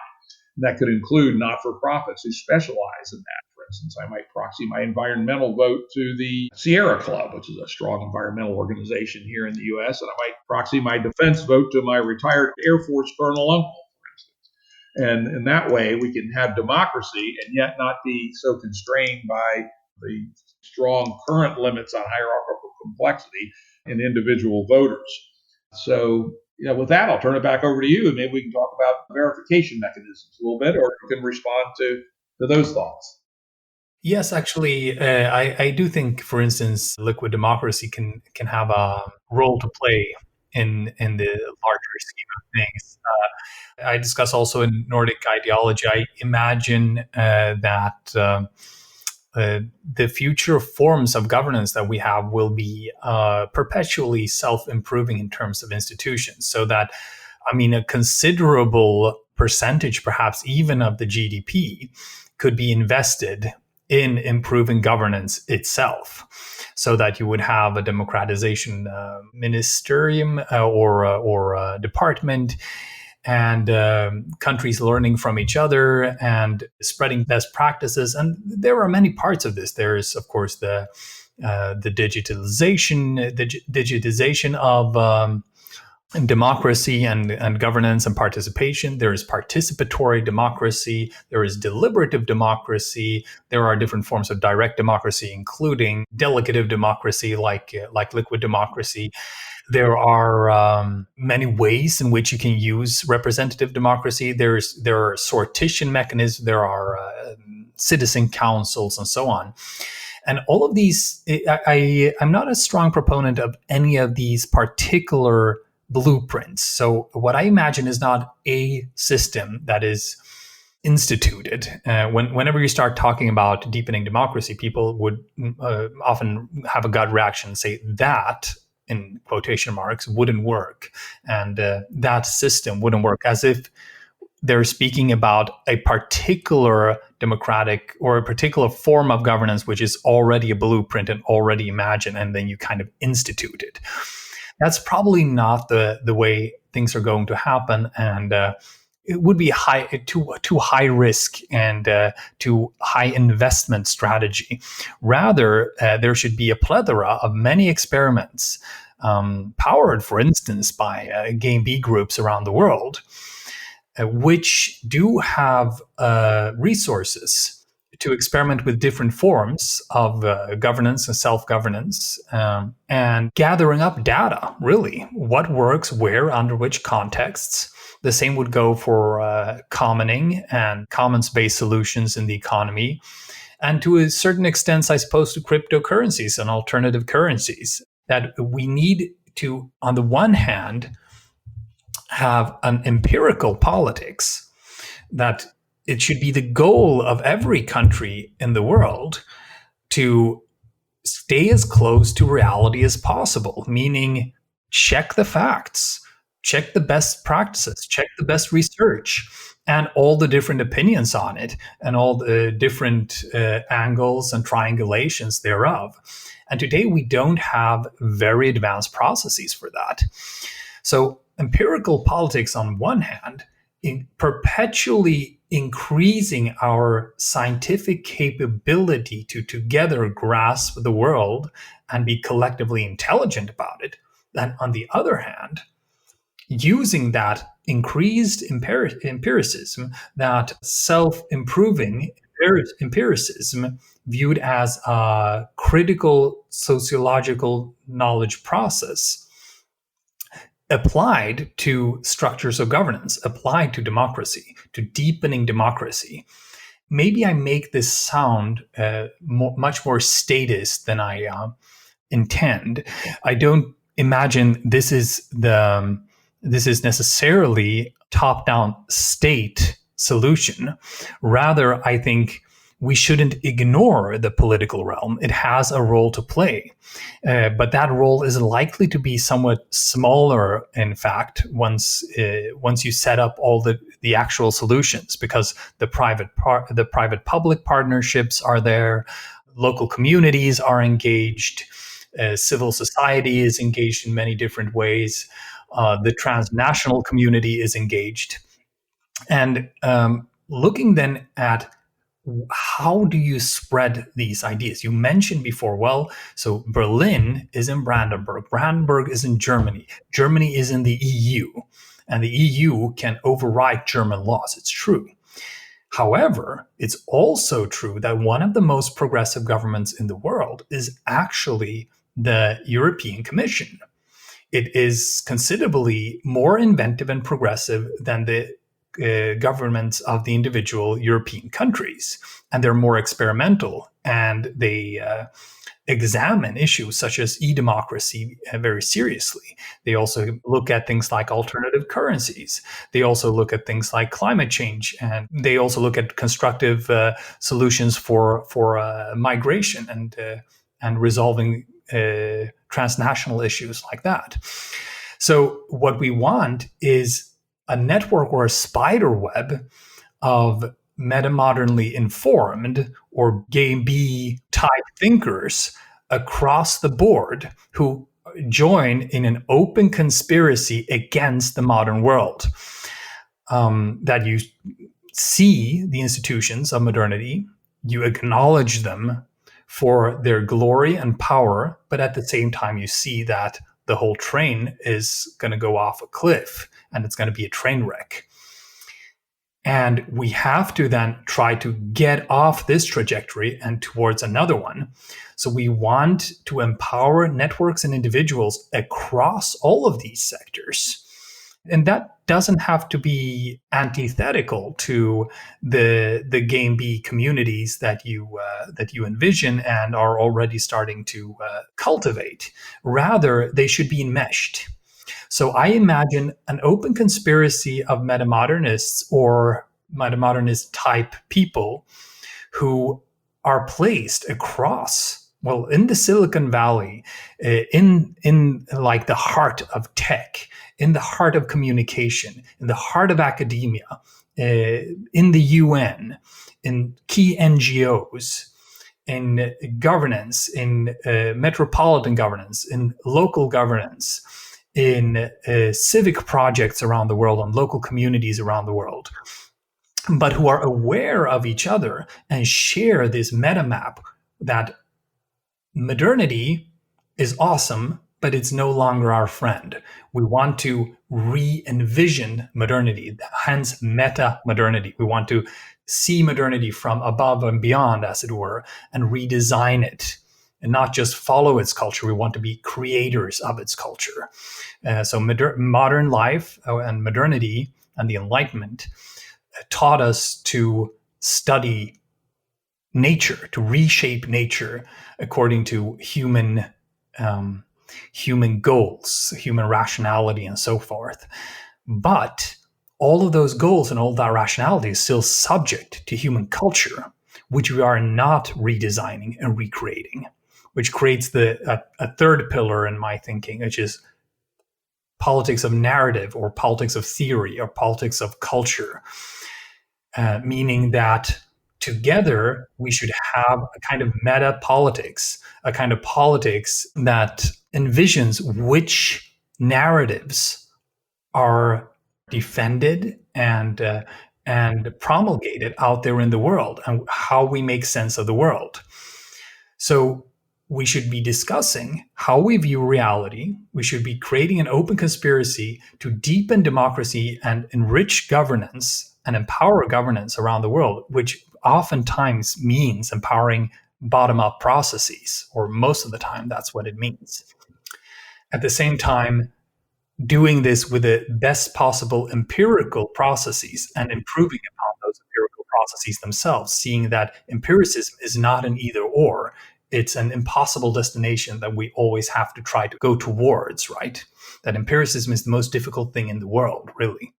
And that could include not-for-profits who specialize in that. For instance, I might proxy my environmental vote to the Sierra Club, which is a strong environmental organization here in the U.S., and I might proxy my defense vote to my retired Air Force colonel uncle, for instance. And in that way, we can have democracy and yet not be so constrained by the strong current limits on hierarchical complexity in individual voters. So, with that, I'll turn it back over to you, and maybe we can talk about verification mechanisms a little bit, or you can respond to those thoughts. Yes, actually, I do think, for instance, liquid democracy can have a role to play in the larger scheme of things. I discuss also in Nordic ideology. I imagine that the future forms of governance that we have will be perpetually self-improving in terms of institutions. So that, a considerable percentage, perhaps even of the GDP, could be invested in improving governance itself, so that you would have a democratization ministerium or department, and countries learning from each other and spreading best practices. And there are many parts of this. There is, of course, the digitization of democracy and governance and participation. There is participatory democracy. There is deliberative democracy. There are different forms of direct democracy, including delegative democracy, like liquid democracy. There are many ways in which you can use representative democracy. There are sortition mechanisms. There are citizen councils and so on. And all of these, I'm not a strong proponent of any of these particular blueprints. So what I imagine is not a system that is instituted. Whenever you start talking about deepening democracy, people would often have a gut reaction and say that, in quotation marks, wouldn't work. And that system wouldn't work, as if they're speaking about a particular democratic or a particular form of governance, which is already a blueprint and already imagined, and then you kind of institute it. That's probably not the way things are going to happen. And it would be too high risk and too high investment strategy. Rather, there should be a plethora of many experiments, powered, for instance, by Gameb groups around the world, which do have resources to experiment with different forms of governance and self-governance, and gathering up data, really. What works where, under which contexts. The same would go for commoning and commons-based solutions in the economy, and to a certain extent, I suppose, to cryptocurrencies and alternative currencies. That we need to, on the one hand, have an empirical politics, that it should be the goal of every country in the world to stay as close to reality as possible, meaning check the facts, check the best practices, check the best research, and all the different opinions on it, and all the different angles and triangulations thereof. And today we don't have very advanced processes for that. So empirical politics on one hand, in perpetually increasing our scientific capability to together grasp the world and be collectively intelligent about it. Then on the other hand, using that increased empiricism, that self-improving empiricism, viewed as a critical sociological knowledge process, applied to structures of governance, applied to democracy, to deepening democracy. Maybe I make this sound much more statist than I intend. I don't imagine this is necessarily top-down state solution. Rather, I think we shouldn't ignore the political realm. It has a role to play, but that role is likely to be somewhat smaller. In fact, once you set up all the actual solutions, because the private-public partnerships are there, local communities are engaged. Civil society is engaged in many different ways. The transnational community is engaged. And looking then at how do you spread these ideas? You mentioned before, well, so Berlin is in Brandenburg. Brandenburg is in Germany. Germany is in the EU. And the EU can override German laws. It's true. However, it's also true that one of the most progressive governments in the world is actually the European Commission. It is considerably more inventive and progressive than the governments of the individual European countries. And they're more experimental, and they examine issues such as e-democracy very seriously. They also look at things like alternative currencies. They also look at things like climate change, and they also look at constructive solutions for migration and resolving transnational issues like that. So what we want is a network or a spider web of metamodernly informed or Gameb type thinkers across the board who join in an open conspiracy against the modern world. That you see the institutions of modernity, you acknowledge them for their glory and power, but at the same time you see that the whole train is going to go off a cliff and it's going to be a train wreck. And we have to then try to get off this trajectory and towards another one. So we want to empower networks and individuals across all of these sectors. And that doesn't have to be antithetical to the Gameb communities that you envision and are already starting to cultivate. Rather, they should be enmeshed. So I imagine an open conspiracy of metamodernists or metamodernist type people who are placed across, well, in the Silicon Valley, in like the heart of tech, in the heart of communication, in the heart of academia, in the UN, in key NGOs, in governance, in metropolitan governance, in local governance, in civic projects around the world, on local communities around the world, but who are aware of each other and share this meta map that modernity is awesome, but it's no longer our friend. We want to re-envision modernity, hence meta-modernity. We want to see modernity from above and beyond, as it were, and redesign it, and not just follow its culture. We want to be creators of its culture. So modern life and modernity and the Enlightenment taught us to study nature, to reshape nature according to human goals, human rationality, and so forth. But all of those goals and all that rationality is still subject to human culture, which we are not redesigning and recreating, which creates a third pillar in my thinking, which is politics of narrative or politics of theory or politics of culture, meaning that together we should have a kind of meta politics, a kind of politics that envisions which narratives are defended and promulgated out there in the world and how we make sense of the world. So we should be discussing how we view reality. We should be creating an open conspiracy to deepen democracy and enrich governance and empower governance around the world, which oftentimes means empowering bottom-up processes, or most of the time that's what it means. At the same time, doing this with the best possible empirical processes and improving upon those empirical processes themselves, seeing that empiricism is not an either or. It's an impossible destination that we always have to try to go towards, right? That empiricism is the most difficult thing in the world, really.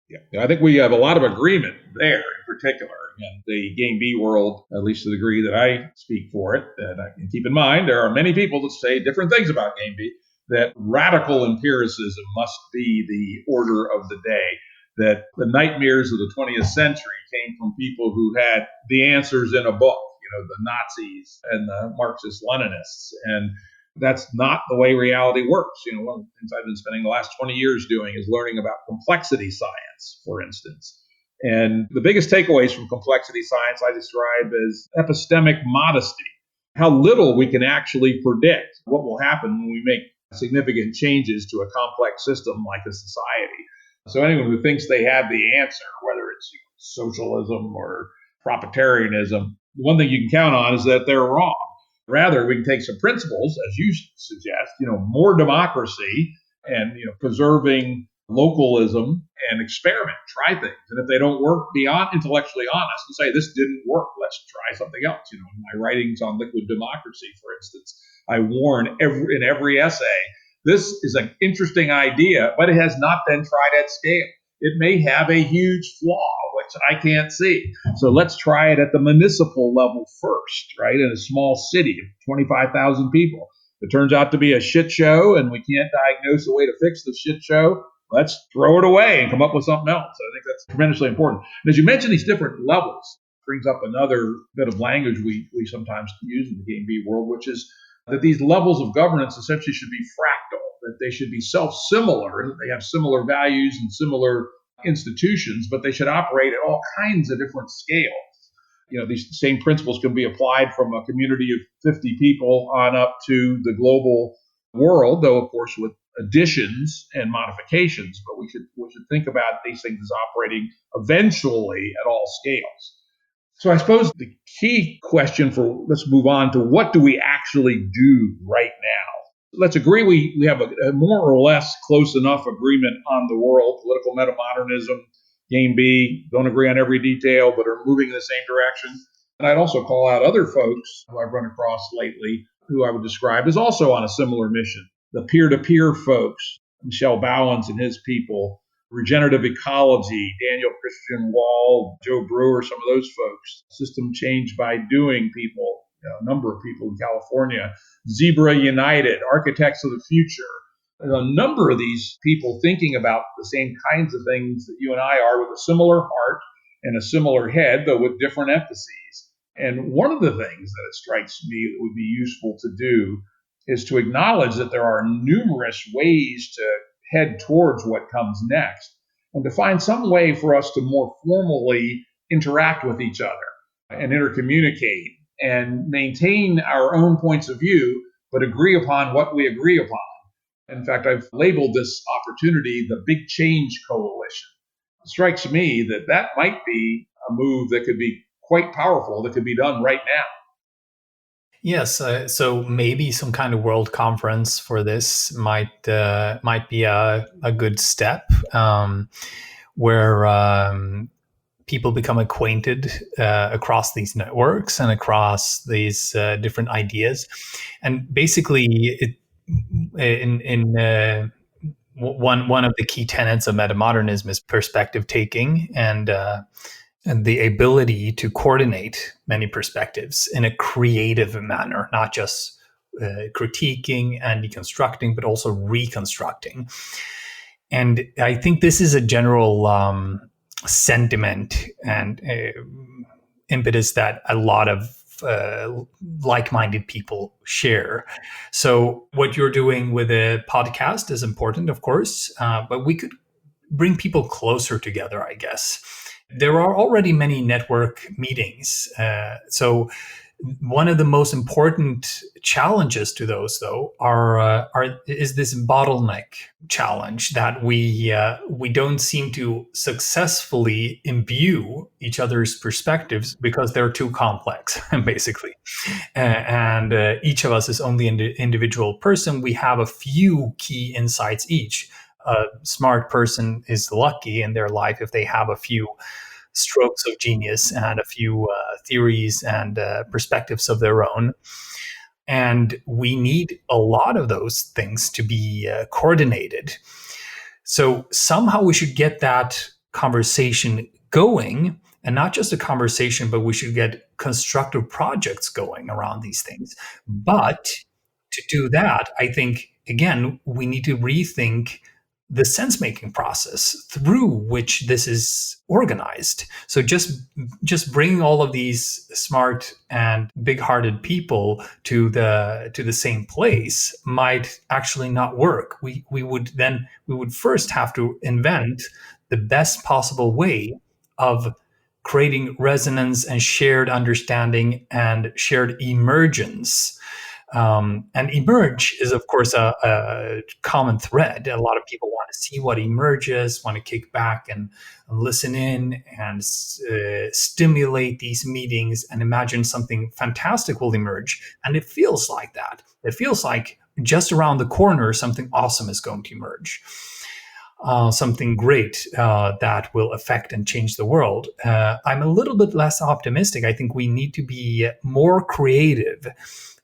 Yeah, I think we have a lot of agreement there in particular. In the Gameb world, at least to the degree that I speak for it, and I can keep in mind there are many people that say different things about Gameb, that radical empiricism must be the order of the day, that the nightmares of the 20th century came from people who had the answers in a book, the Nazis and the Marxist-Leninists. And that's not the way reality works. One of the things I've been spending the last 20 years doing is learning about complexity science, for instance. And the biggest takeaways from complexity science I describe as epistemic modesty, how little we can actually predict what will happen when we make significant changes to a complex system like a society. So anyone who thinks they have the answer, whether it's socialism or propagandarianism, one thing you can count on is that they're wrong. Rather, we can take some principles, as you suggest, more democracy and preserving localism and experiment, try things. And if they don't work, be intellectually honest and say, this didn't work, let's try something else. In my writings on liquid democracy, for instance, I warn in every essay, this is an interesting idea, but it has not been tried at scale. It may have a huge flaw, which I can't see. So let's try it at the municipal level first, right? In a small city of 25,000 people. If it turns out to be a shit show and we can't diagnose a way to fix the shit show, let's throw it away and come up with something else. I think that's tremendously important. And as you mentioned, these different levels brings up another bit of language we sometimes use in the Gameb world, which is that these levels of governance essentially should be fractal, that they should be self-similar, that they have similar values and similar institutions, but they should operate at all kinds of different scales. These same principles can be applied from a community of 50 people on up to the global world, though, of course, with additions and modifications. But we should think about these things as operating eventually at all scales. So I suppose the key question let's move on to what do we actually do right now? Let's agree we have a more or less close enough agreement on the world, political metamodernism, Gameb, don't agree on every detail, but are moving in the same direction. And I'd also call out other folks who I've run across lately who I would describe as also on a similar mission. The peer-to-peer folks, Michel Bowens and his people, regenerative ecology, Daniel Christian Wall, Joe Brewer, some of those folks, system change by doing people, a number of people in California, Zebra United, architects of the future, a number of these people thinking about the same kinds of things that you and I are with a similar heart and a similar head, though with different emphases. And one of the things that it strikes me that would be useful to do is to acknowledge that there are numerous ways to head towards what comes next, and to find some way for us to more formally interact with each other and intercommunicate and maintain our own points of view, but agree upon what we agree upon. In fact, I've labeled this opportunity the Big Change Coalition. It strikes me that might be a move that could be quite powerful, that could be done right now. Yes, so maybe some kind of world conference for this might be a good step, where people become acquainted across these networks and across these different ideas, and basically, one of the key tenets of metamodernism is perspective taking and the ability to coordinate many perspectives in a creative manner, not just critiquing and deconstructing, but also reconstructing. And I think this is a general sentiment and impetus that a lot of like-minded people share. So what you're doing with a podcast is important, of course, but we could bring people closer together, I guess. There are already many network meetings. So One of the most important challenges to those, though, is this bottleneck challenge that we don't seem to successfully imbue each other's perspectives because they're too complex, basically. And each of us is only an individual person. We have a few key insights each. A smart person is lucky in their life if they have a few strokes of genius and a few theories and perspectives of their own. And we need a lot of those things to be coordinated. So somehow we should get that conversation going, and not just a conversation, but we should get constructive projects going around these things. But to do that, I think, again, we need to rethink the sense making process through which this is organized. So just bringing all of these smart and big-hearted people to the same place might actually not work. We would first have to invent the best possible way of creating resonance and shared understanding and shared emergence. And emerge is, of course, a common thread. A lot of people want to see what emerges, want to kick back and listen in and stimulate these meetings and imagine something fantastic will emerge. And it feels like that. It feels like just around the corner, something awesome is going to emerge. Something great that will affect and change the world. I'm a little bit less optimistic. I think we need to be more creative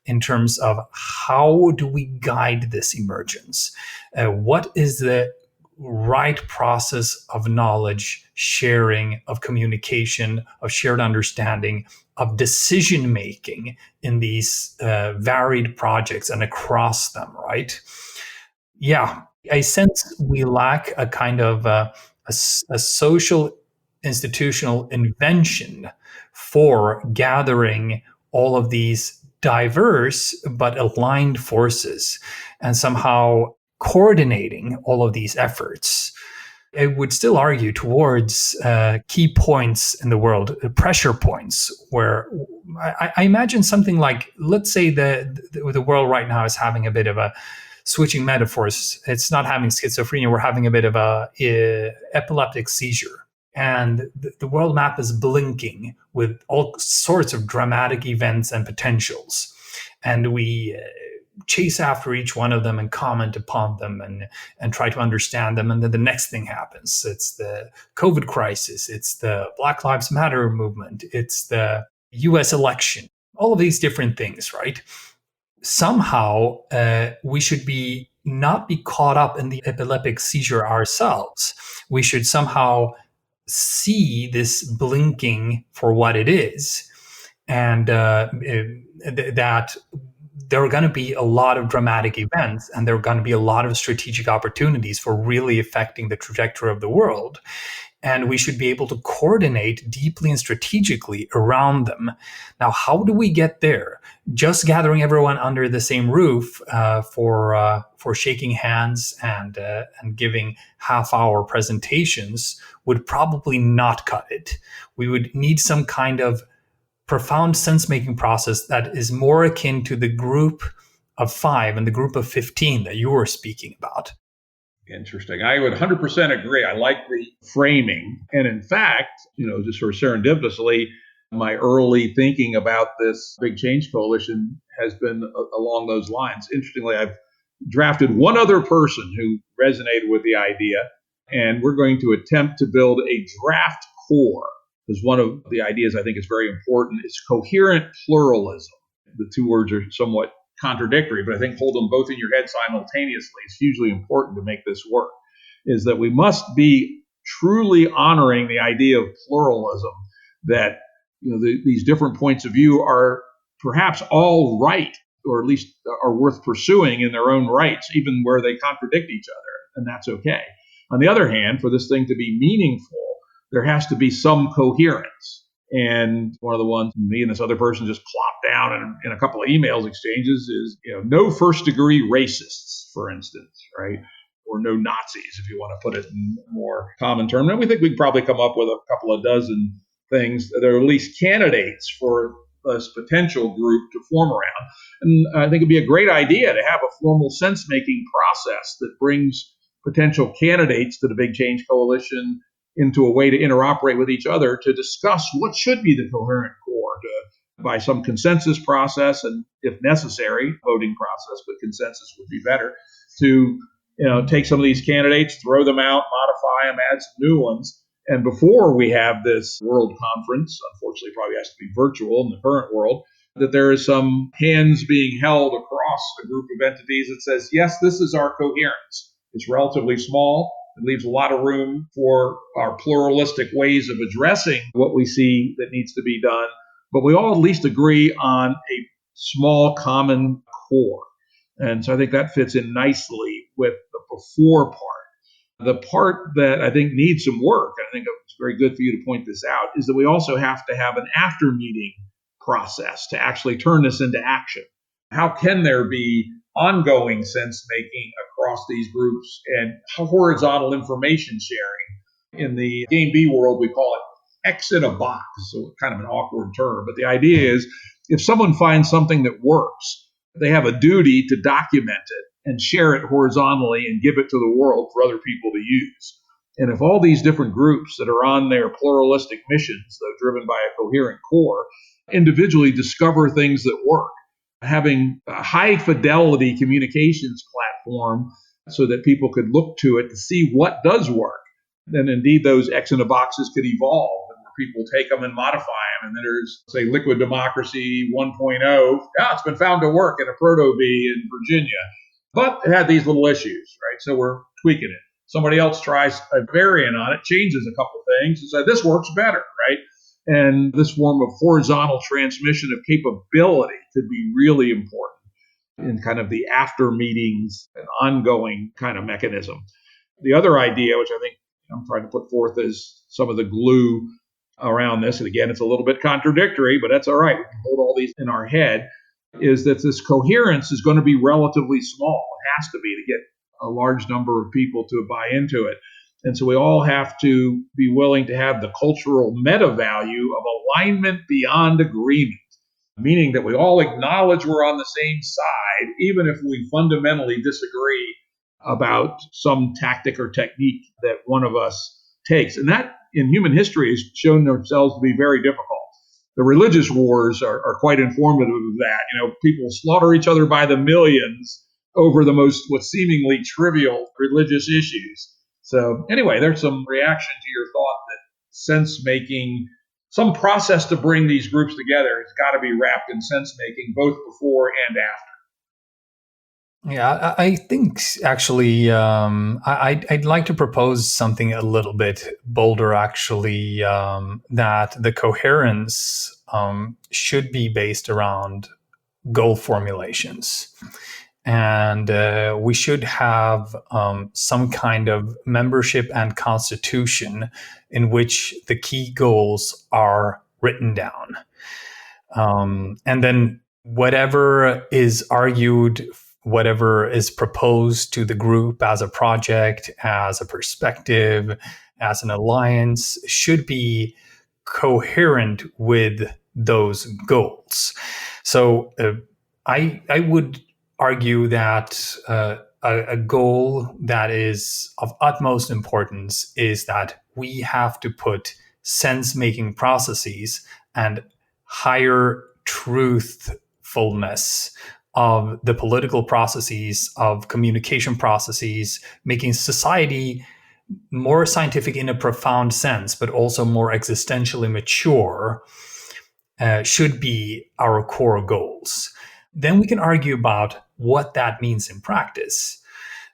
in terms of how do we guide this emergence? What is the right process of knowledge sharing, of communication, of shared understanding, of decision making in these varied projects and across them, right? Yeah, I sense we lack a kind of a social institutional invention for gathering all of these diverse but aligned forces and somehow coordinating all of these efforts. I would still argue towards key points in the world, pressure points, where I imagine something like, let's say the world right now is having a bit of a, switching metaphors, it's not having schizophrenia, we're having a bit of a epileptic seizure. And the world map is blinking with all sorts of dramatic events and potentials. And we chase after each one of them and comment upon them and try to understand them. And then the next thing happens. It's the COVID crisis. It's the Black Lives Matter movement. It's the US election. All of these different things, right? Somehow we should not be caught up in the epileptic seizure ourselves. We should somehow see this blinking for what it is, and that there are going to be a lot of dramatic events, and there are going to be a lot of strategic opportunities for really affecting the trajectory of the world. And we should be able to coordinate deeply and strategically around them. Now, how do we get there? Just gathering everyone under the same roof for shaking hands and giving half-hour presentations would probably not cut it. We would need some kind of profound sense-making process that is more akin to the group of 5 and the group of 15 that you were speaking about. Interesting. I would 100% agree. I like the framing. And in fact, just sort of serendipitously, my early thinking about this Big Change Coalition has been along those lines. Interestingly, I've drafted one other person who resonated with the idea, and we're going to attempt to build a draft core, because one of the ideas I think is very important is coherent pluralism. The two words are somewhat contradictory, but I think hold them both in your head simultaneously is hugely important to make this work, is that we must be truly honoring the idea of pluralism, that these different points of view are perhaps all right, or at least are worth pursuing in their own rights, even where they contradict each other, and that's okay. On the other hand, for this thing to be meaningful, there has to be some coherence. And one of the ones me and this other person just plopped down in a couple of emails exchanges is, no first degree racists, for instance, right? Or no Nazis, if you want to put it in more common terms. And we think we can probably come up with a couple of dozen things that are at least candidates for this potential group to form around. And I think it'd be a great idea to have a formal sense-making process that brings potential candidates to the Big Change Coalition into a way to interoperate with each other to discuss what should be the coherent core by some consensus process, and if necessary, voting process, but consensus would be better, to take some of these candidates, throw them out, modify them, add some new ones. And before we have this world conference, unfortunately probably has to be virtual in the current world, that there is some hands being held across a group of entities that says, yes, this is our coherence. It's relatively small. It leaves a lot of room for our pluralistic ways of addressing what we see that needs to be done. But we all at least agree on a small common core. And so I think that fits in nicely with the before part. The part that I think needs some work, and I think it's very good for you to point this out, is that we also have to have an after meeting process to actually turn this into action. How can there be ongoing sense making across these groups and horizontal information sharing? In the Gameb world, we call it X in a box, so kind of an awkward term. But the idea is if someone finds something that works, they have a duty to document it and share it horizontally and give it to the world for other people to use. And if all these different groups that are on their pluralistic missions, though driven by a coherent core, individually discover things that work, having a high fidelity communications platform so that people could look to it to see what does work, then indeed those X in the boxes could evolve, and where people take them and modify them. And then there's, say, liquid democracy 1.0. It's been found to work in a proto-bee in Virginia, but it had these little issues, right? So we're tweaking it. Somebody else tries a variant on it, changes a couple things, and says, this works better, right? And this form of horizontal transmission of capability could be really important in kind of the after meetings and ongoing kind of mechanism. The other idea, which I think I'm trying to put forth as some of the glue around this, and again, it's a little bit contradictory, but that's all right. We can hold all these in our head, is that this coherence is going to be relatively small. It has to be to get a large number of people to buy into it. And so we all have to be willing to have the cultural meta value of alignment beyond agreement, meaning that we all acknowledge we're on the same side, even if we fundamentally disagree about some tactic or technique that one of us takes. And that in human history has shown themselves to be very difficult. The religious wars are quite informative of that. People slaughter each other by the millions over the most, what seemingly trivial religious issues. So anyway, there's some reaction to your thought that sense-making, some process to bring these groups together has got to be wrapped in sense-making both before and after. Yeah, I think actually I'd like to propose something a little bit bolder, actually, that the coherence should be based around goal formulations. And we should have some kind of membership and constitution in which the key goals are written down. And then whatever is argued, whatever is proposed to the group as a project, as a perspective, as an alliance, should be coherent with those goals. So I would argue that a goal that is of utmost importance is that we have to put sense-making processes and higher truthfulness of the political processes, of communication processes, making society more scientific in a profound sense, but also more existentially mature, should be our core goals. Then we can argue about what that means in practice.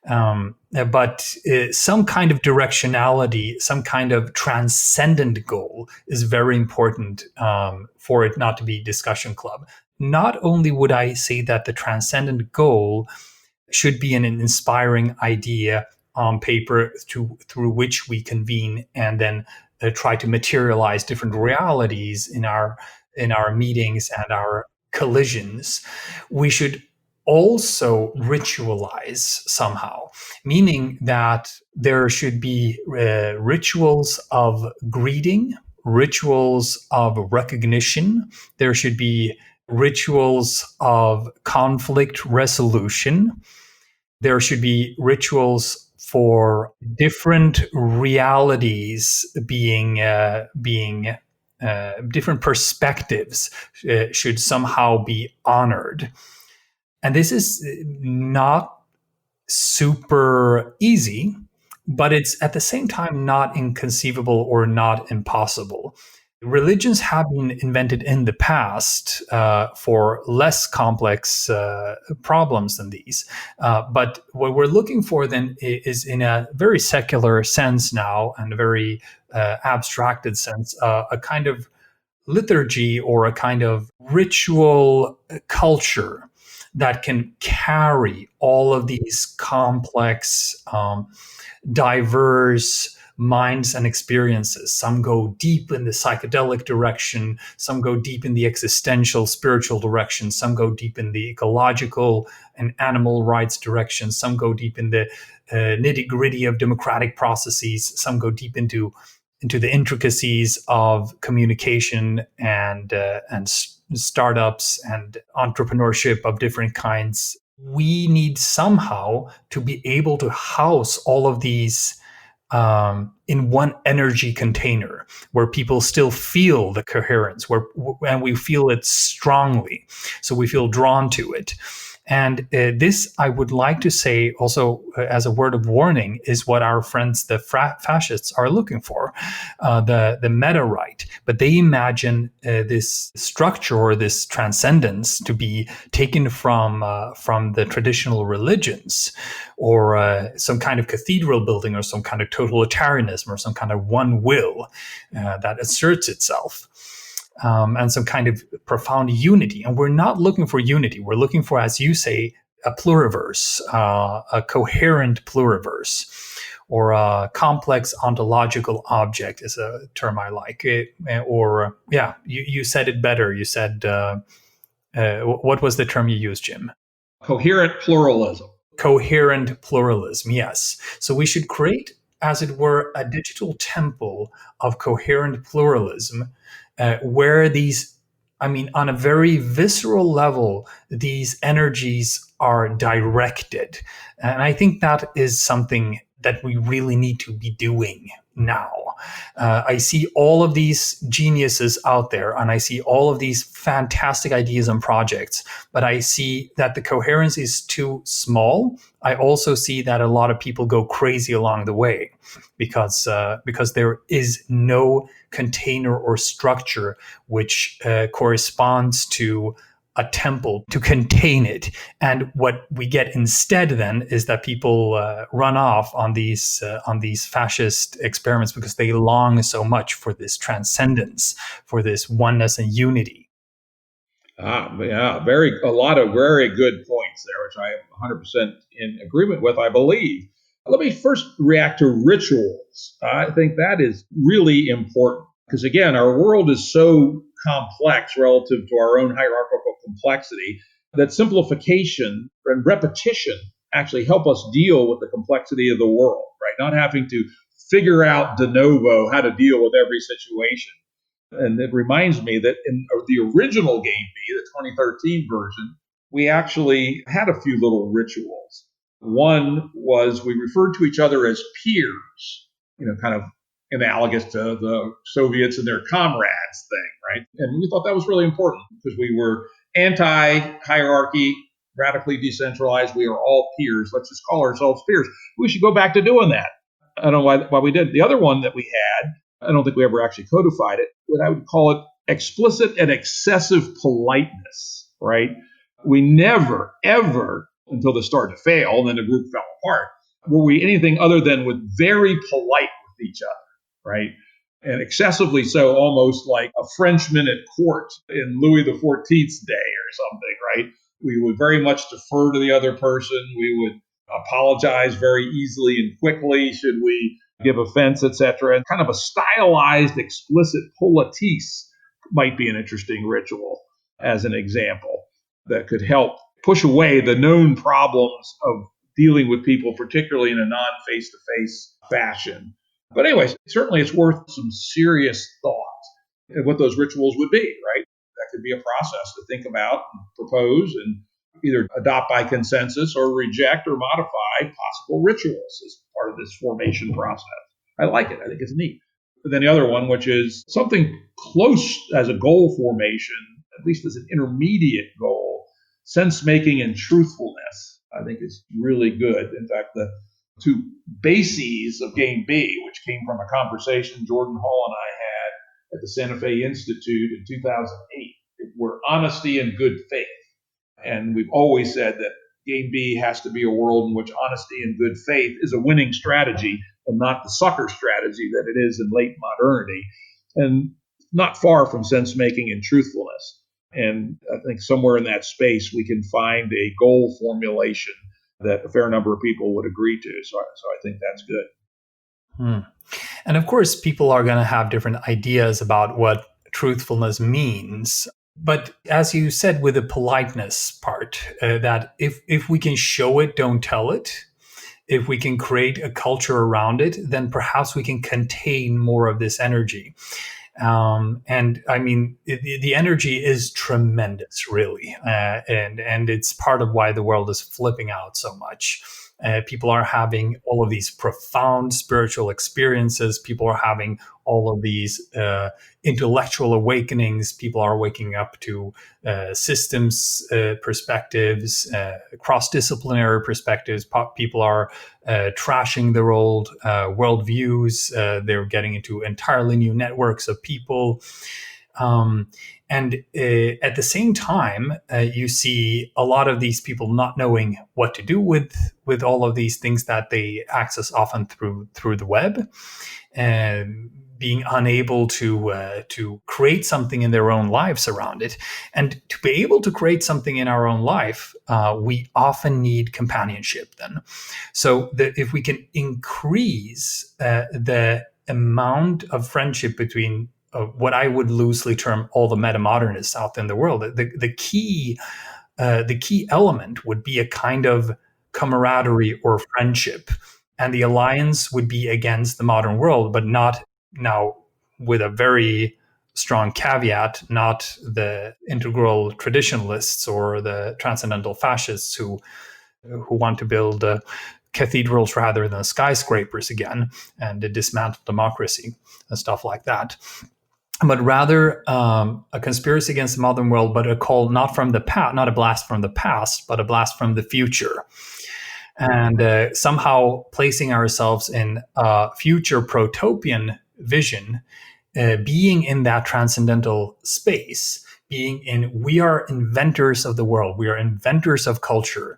But some kind of directionality, some kind of transcendent goal is very important for it not to be discussion club. Not only would I say that the transcendent goal should be an inspiring idea on paper through which we convene and then try to materialize different realities in our meetings and our collisions. We should also ritualize somehow, meaning that there should be rituals of greeting rituals of recognition. There should be rituals of conflict resolution. There should be rituals for different realities being different perspectives should somehow be honored. And this is not super easy, but it's at the same time not inconceivable or not impossible. Religions have been invented in the past for less complex problems than these. But what we're looking for then is, in a very secular sense now and a very abstracted sense, a kind of liturgy or a kind of ritual culture that can carry all of these complex, diverse minds and experiences. Some go deep in the psychedelic direction, some go deep in the existential, spiritual direction, some go deep in the ecological and animal rights direction, some go deep in the nitty gritty of democratic processes, some go deep into the intricacies of communication and startups and entrepreneurship of different kinds. We need somehow to be able to house all of these in one energy container where people still feel the coherence, and we feel it strongly, so we feel drawn to it. And this, I would like to say also as a word of warning, is what our friends, the fascists, are looking for, the meta right. But they imagine this structure or this transcendence to be taken from the traditional religions, or some kind of cathedral building, or some kind of totalitarianism, or some kind of one will that asserts itself. And some kind of profound unity. And we're not looking for unity. We're looking for, as you say, a pluriverse, a coherent pluriverse, or a complex ontological object is a term I like. You said it better. You said, what was the term you used, Jim? Coherent pluralism. Coherent pluralism, yes. So we should create, as it were, a digital temple of coherent pluralism, where these, on a very visceral level, these energies are directed. And I think that is something that we really need to be doing now. I see all of these geniuses out there, and I see all of these fantastic ideas and projects, but I see that the coherence is too small. I also see that a lot of people go crazy along the way because there is no container or structure which corresponds to a temple to contain it. And what we get instead then is that people run off on these fascist experiments because they long so much for this transcendence, for this oneness and unity. Yeah, a lot of very good points there, which I am 100% in agreement with, I believe. Let me first react to rituals. I think that is really important because, again, our world is so complex relative to our own hierarchical complexity that simplification and repetition actually help us deal with the complexity of the world, right? Not having to figure out de novo how to deal with every situation. And it reminds me that in the original Gameb, the 2013 version, we actually had a few little rituals. One was we referred to each other as peers, kind of analogous to the Soviets and their comrades thing, right? And we thought that was really important because we were anti-hierarchy, radically decentralized. We are all peers. Let's just call ourselves peers. We should go back to doing that. I don't know why we did. The other one that we had, I don't think we ever actually codified it, but I would call it explicit and excessive politeness, right? We never, ever, until this started to fail, and then the group fell apart, were we anything other than with very polite with each other, right? And excessively so, almost like a Frenchman at court in Louis XIV's day or something, right? We would very much defer to the other person. We would apologize very easily and quickly should we give offense, etc. And kind of a stylized, explicit politesse might be an interesting ritual as an example that could help push away the known problems of dealing with people, particularly in a non-face-to-face fashion. But anyways, certainly it's worth some serious thought. what those rituals would be, right? That could be a process to think about, and propose, and either adopt by consensus or reject or modify possible rituals as part of this formation process. I like it. I think it's neat. But then the other one, which is something close as a goal formation, at least as an intermediate goal, sensemaking and truthfulness, I think is really good. In fact, the two bases of Gameb, which came from a conversation Jordan Hall and I had at the Santa Fe Institute in 2008, were honesty and good faith. And we've always said that Gameb has to be a world in which honesty and good faith is a winning strategy and not the sucker strategy that it is in late modernity, and not far from sense-making and truthfulness. And I think somewhere in that space we can find a goal formulation that a fair number of people would agree to. So I think that's good. And of course, people are going to have different ideas about what truthfulness means. But as you said with the politeness part, that if we can show it, don't tell it. If we can create a culture around it, then perhaps we can contain more of this energy. And I mean, the energy is tremendous, really. And it's part of why the world is flipping out so much. People are having all of these profound spiritual experiences. People are having all of these intellectual awakenings. People are waking up to systems perspectives, cross-disciplinary perspectives. People are trashing their old worldviews. They're getting into entirely new networks of people. And at the same time, you see a lot of these people not knowing what to do with all of these things that they access often through the web, and being unable to create something in their own lives around it. And to be able to create something in our own life, we often need companionship then. So if we can increase the amount of friendship between what I would loosely term all the metamodernists out in the world, the key element would be a kind of camaraderie or friendship, and the alliance would be against the modern world, but not now with a very strong caveat, not the integral traditionalists or the transcendental fascists who want to build cathedrals rather than skyscrapers again and dismantle democracy and stuff like that. But rather a conspiracy against the modern world, but a call not from the past, not a blast from the past, but a blast from the future. And somehow placing ourselves in a future protopian vision, being in that transcendental space, we are inventors of the world, we are inventors of culture.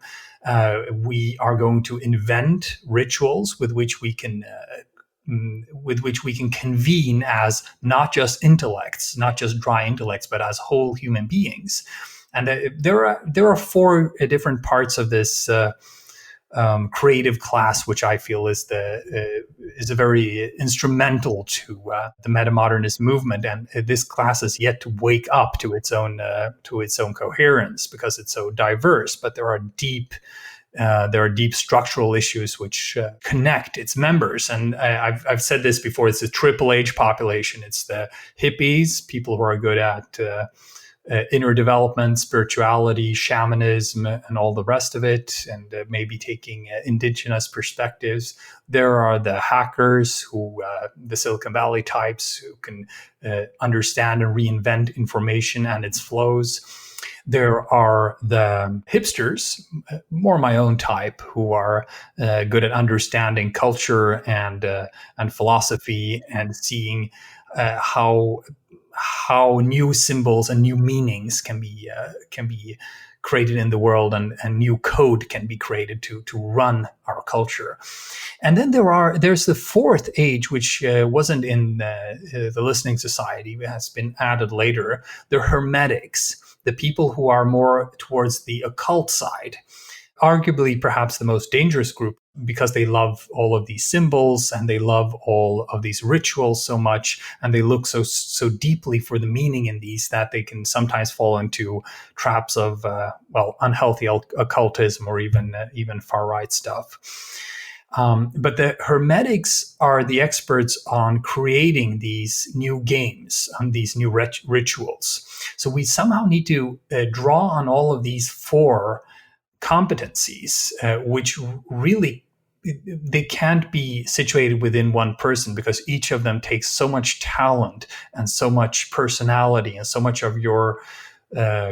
We are going to invent rituals with which we can convene as not just intellects, not just dry intellects, but as whole human beings. And there are four different parts of this creative class, which I feel is a very instrumental to the metamodernist movement. And this class is yet to wake up to its own coherence because it's so diverse. But there are deep structural issues which connect its members. And I've said this before, it's a triple H population. It's the hippies, people who are good at inner development, spirituality, shamanism, and all the rest of it, and maybe taking indigenous perspectives. There are the hackers, the Silicon Valley types, who can understand and reinvent information and its flows. There are the hipsters, more my own type, who are good at understanding culture and philosophy and seeing how new symbols and new meanings can be created in the world, and new code can be created to run our culture. And then there's the fourth age, which wasn't in the listening society, it has been added later. The hermetics, the people who are more towards the occult side, arguably perhaps the most dangerous group, because they love all of these symbols and they love all of these rituals so much, and they look so deeply for the meaning in these that they can sometimes fall into traps of unhealthy occultism or even far right stuff. But the Hermetics are the experts on creating these new games, on these new rituals. So we somehow need to draw on all of these four competencies, which really they can't be situated within one person, because each of them takes so much talent and so much personality and so much of your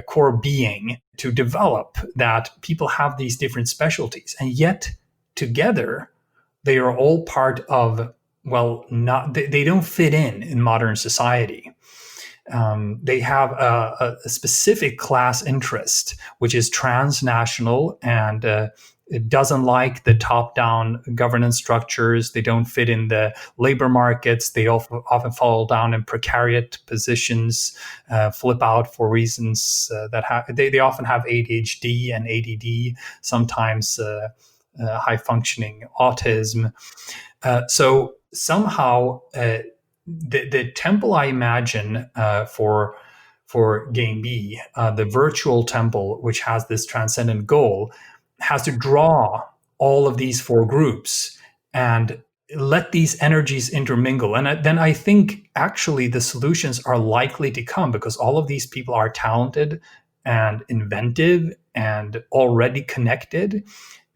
core being to develop, that people have these different specialties, and yet together they are all part of, well, not they don't fit in modern society. They have a specific class interest, which is transnational, and it doesn't like the top-down governance structures. They don't fit in the labor markets. They often fall down in precariat positions, flip out for reasons they often have ADHD and ADD, sometimes high-functioning autism. So somehow the temple I imagine for Gameb, the virtual temple, which has this transcendent goal, has to draw all of these four groups and let these energies intermingle. And then I think actually the solutions are likely to come, because all of these people are talented and inventive and already connected.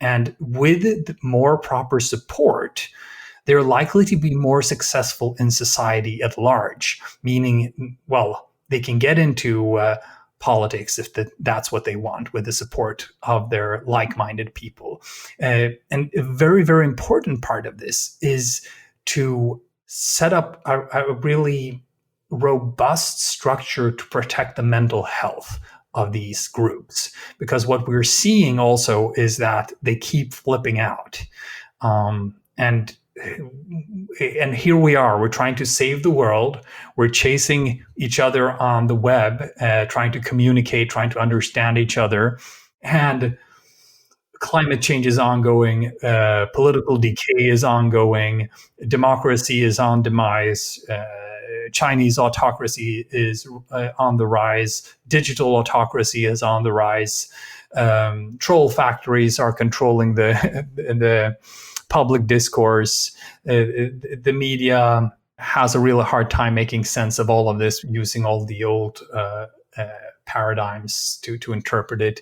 And with more proper support, they're likely to be more successful in society at large, meaning, well, they can get into politics if that's what they want, with the support of their like-minded people. And a very, very important part of this is to set up a really robust structure to protect the mental health of these groups, because what we're seeing also is that they keep flipping out. And here we are, we're trying to save the world. We're chasing each other on the web, trying to communicate, trying to understand each other. And climate change is ongoing. Political decay is ongoing. Democracy is on demise. Chinese autocracy is on the rise. Digital autocracy is on the rise. Troll factories are controlling the public discourse. The media has a really hard time making sense of all of this, using all the old paradigms to interpret it.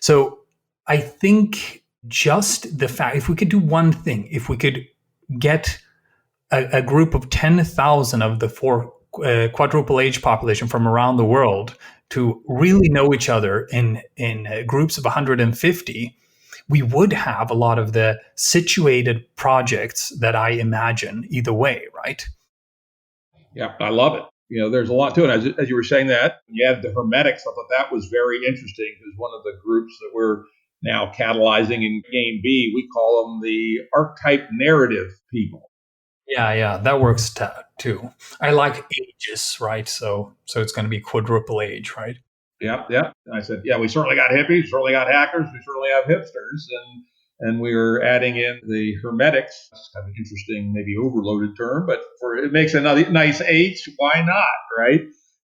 So I think just the fact, if we could do one thing, if we could get a group of 10,000 of the four quadruple age population from around the world to really know each other in groups of 150, we would have a lot of the situated projects that I imagine either way, right? Yeah, I love it. There's a lot to it. As you were saying that, you had the Hermetics. I thought that was very interesting, because one of the groups that we're now catalyzing in Gameb, we call them the archetype narrative people. Yeah, that works too. I like ages, right? So it's going to be quadruple age, right? Yeah. And I said, yeah, we certainly got hippies, we certainly got hackers, we certainly have hipsters, and we were adding in the Hermetics. It's kind of an interesting, maybe overloaded term, but it makes a nice H. Why not, right?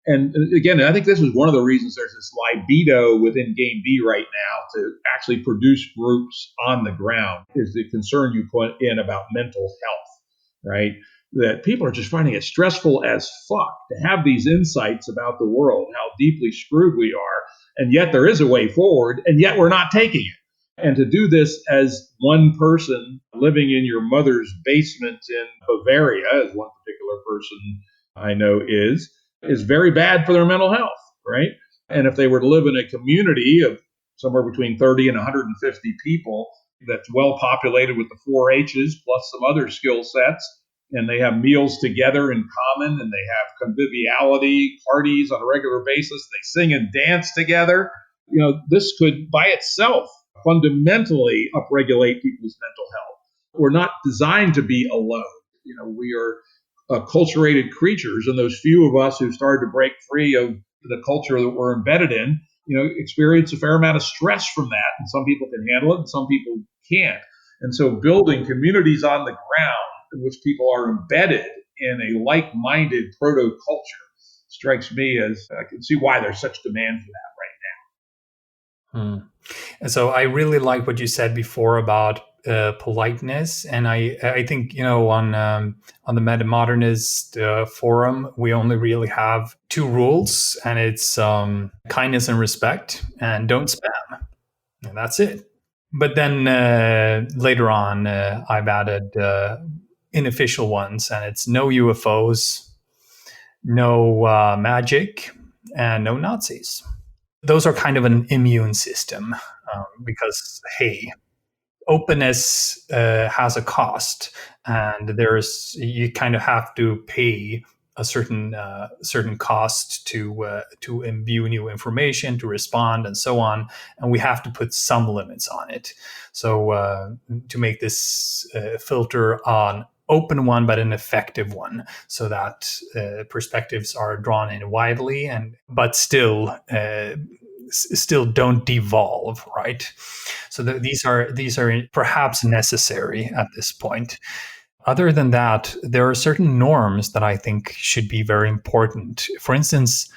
And again, I think this is one of the reasons there's this libido within Gameb right now to actually produce groups on the ground, is the concern you put in about mental health, right? That people are just finding it stressful as fuck to have these insights about the world, how deeply screwed we are, and yet there is a way forward, and yet we're not taking it. And to do this as one person living in your mother's basement in Bavaria, as one particular person I know is very bad for their mental health, right? And if they were to live in a community of somewhere between 30 and 150 people that's well populated with the 4 H's plus some other skill sets, and they have meals together in common, and they have conviviality parties on a regular basis, they sing and dance together, this could by itself fundamentally upregulate people's mental health. We're not designed to be alone. We are acculturated creatures, and those few of us who started to break free of the culture that we're embedded in, experience a fair amount of stress from that. And some people can handle it, and some people can't. And so building communities on the ground in which people are embedded in a like-minded proto-culture strikes me as, I can see why there's such demand for that right now. And so I really like what you said before about politeness. And I think, on the Metamodernist forum, we only really have two rules, and it's kindness and respect, and don't spam, and that's it. But then later on, I've added unofficial ones, and it's no UFOs, no magic, and no Nazis. Those are kind of an immune system because, hey, openness has a cost, and you kind of have to pay a certain cost to imbue new information, to respond, and so on. And we have to put some limits on it. So to make this filter on open one, but an effective one, so that perspectives are drawn in widely, but still don't devolve, right? So these are perhaps necessary at this point. Other than that, there are certain norms that I think should be very important. For instance,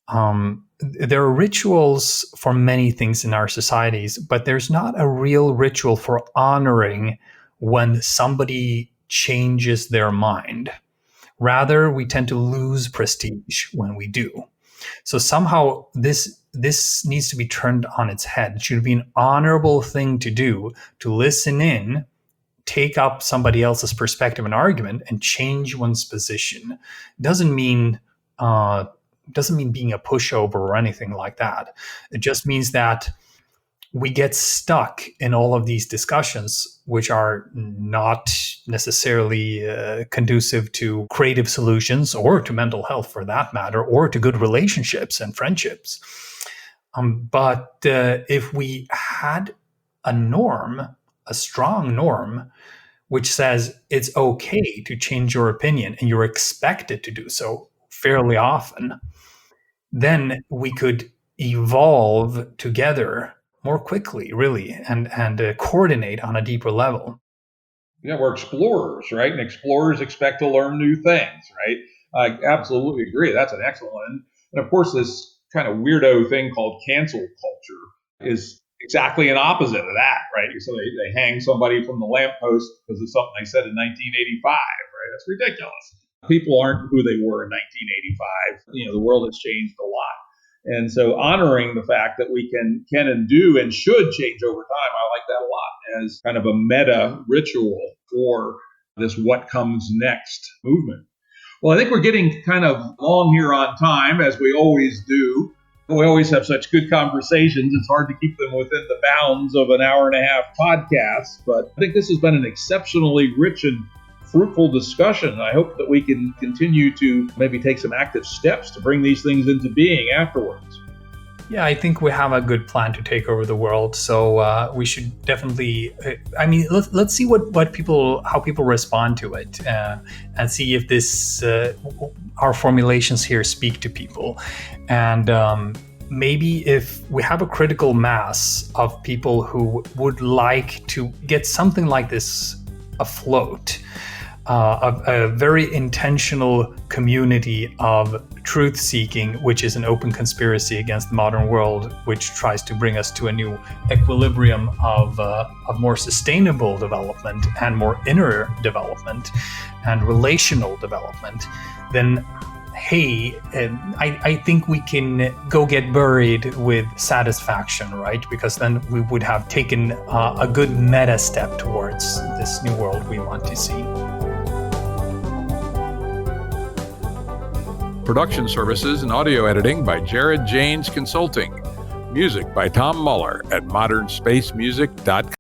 there are rituals for many things in our societies, but there's not a real ritual for honoring when somebody changes their mind. Rather, we tend to lose prestige when we do. So somehow this needs to be turned on its head. It should be an honorable thing to do, to listen in, take up somebody else's perspective and argument, and change one's position. It doesn't mean being a pushover or anything like that. It just means that we get stuck in all of these discussions, which are not necessarily conducive to creative solutions, or to mental health for that matter, or to good relationships and friendships. But if we had a strong norm, which says it's okay to change your opinion and you're expected to do so fairly often, then we could evolve together more quickly, really, and coordinate on a deeper level. Yeah, we're explorers, right? And explorers expect to learn new things, right? I absolutely agree. That's an excellent one. And of course, this kind of weirdo thing called cancel culture is exactly an opposite of that, right? So they hang somebody from the lamppost because of something they said in 1985, right? That's ridiculous. People aren't who they were in 1985. The world has changed a lot. And so honoring the fact that we can and do and should change over time, I like that a lot as kind of a meta ritual for this what comes next movement. Well, I think we're getting kind of long here on time, as we always do. We always have such good conversations. It's hard to keep them within the bounds of an hour and a half podcast. But I think this has been an exceptionally rich and fruitful discussion. I hope that we can continue to maybe take some active steps to bring these things into being afterwards. Yeah, I think we have a good plan to take over the world. So we should definitely, let's see how people respond to it, and see if our formulations here speak to people. And maybe if we have a critical mass of people who would like to get something like this afloat, a very intentional community of truth-seeking, which is an open conspiracy against the modern world, which tries to bring us to a new equilibrium of more sustainable development and more inner development and relational development, then hey, I think we can go get buried with satisfaction, right? Because then we would have taken a good meta step towards this new world we want to see. Production services and audio editing by Jared Janes Consulting. Music by Tom Muller at modernSpaceMusic.com.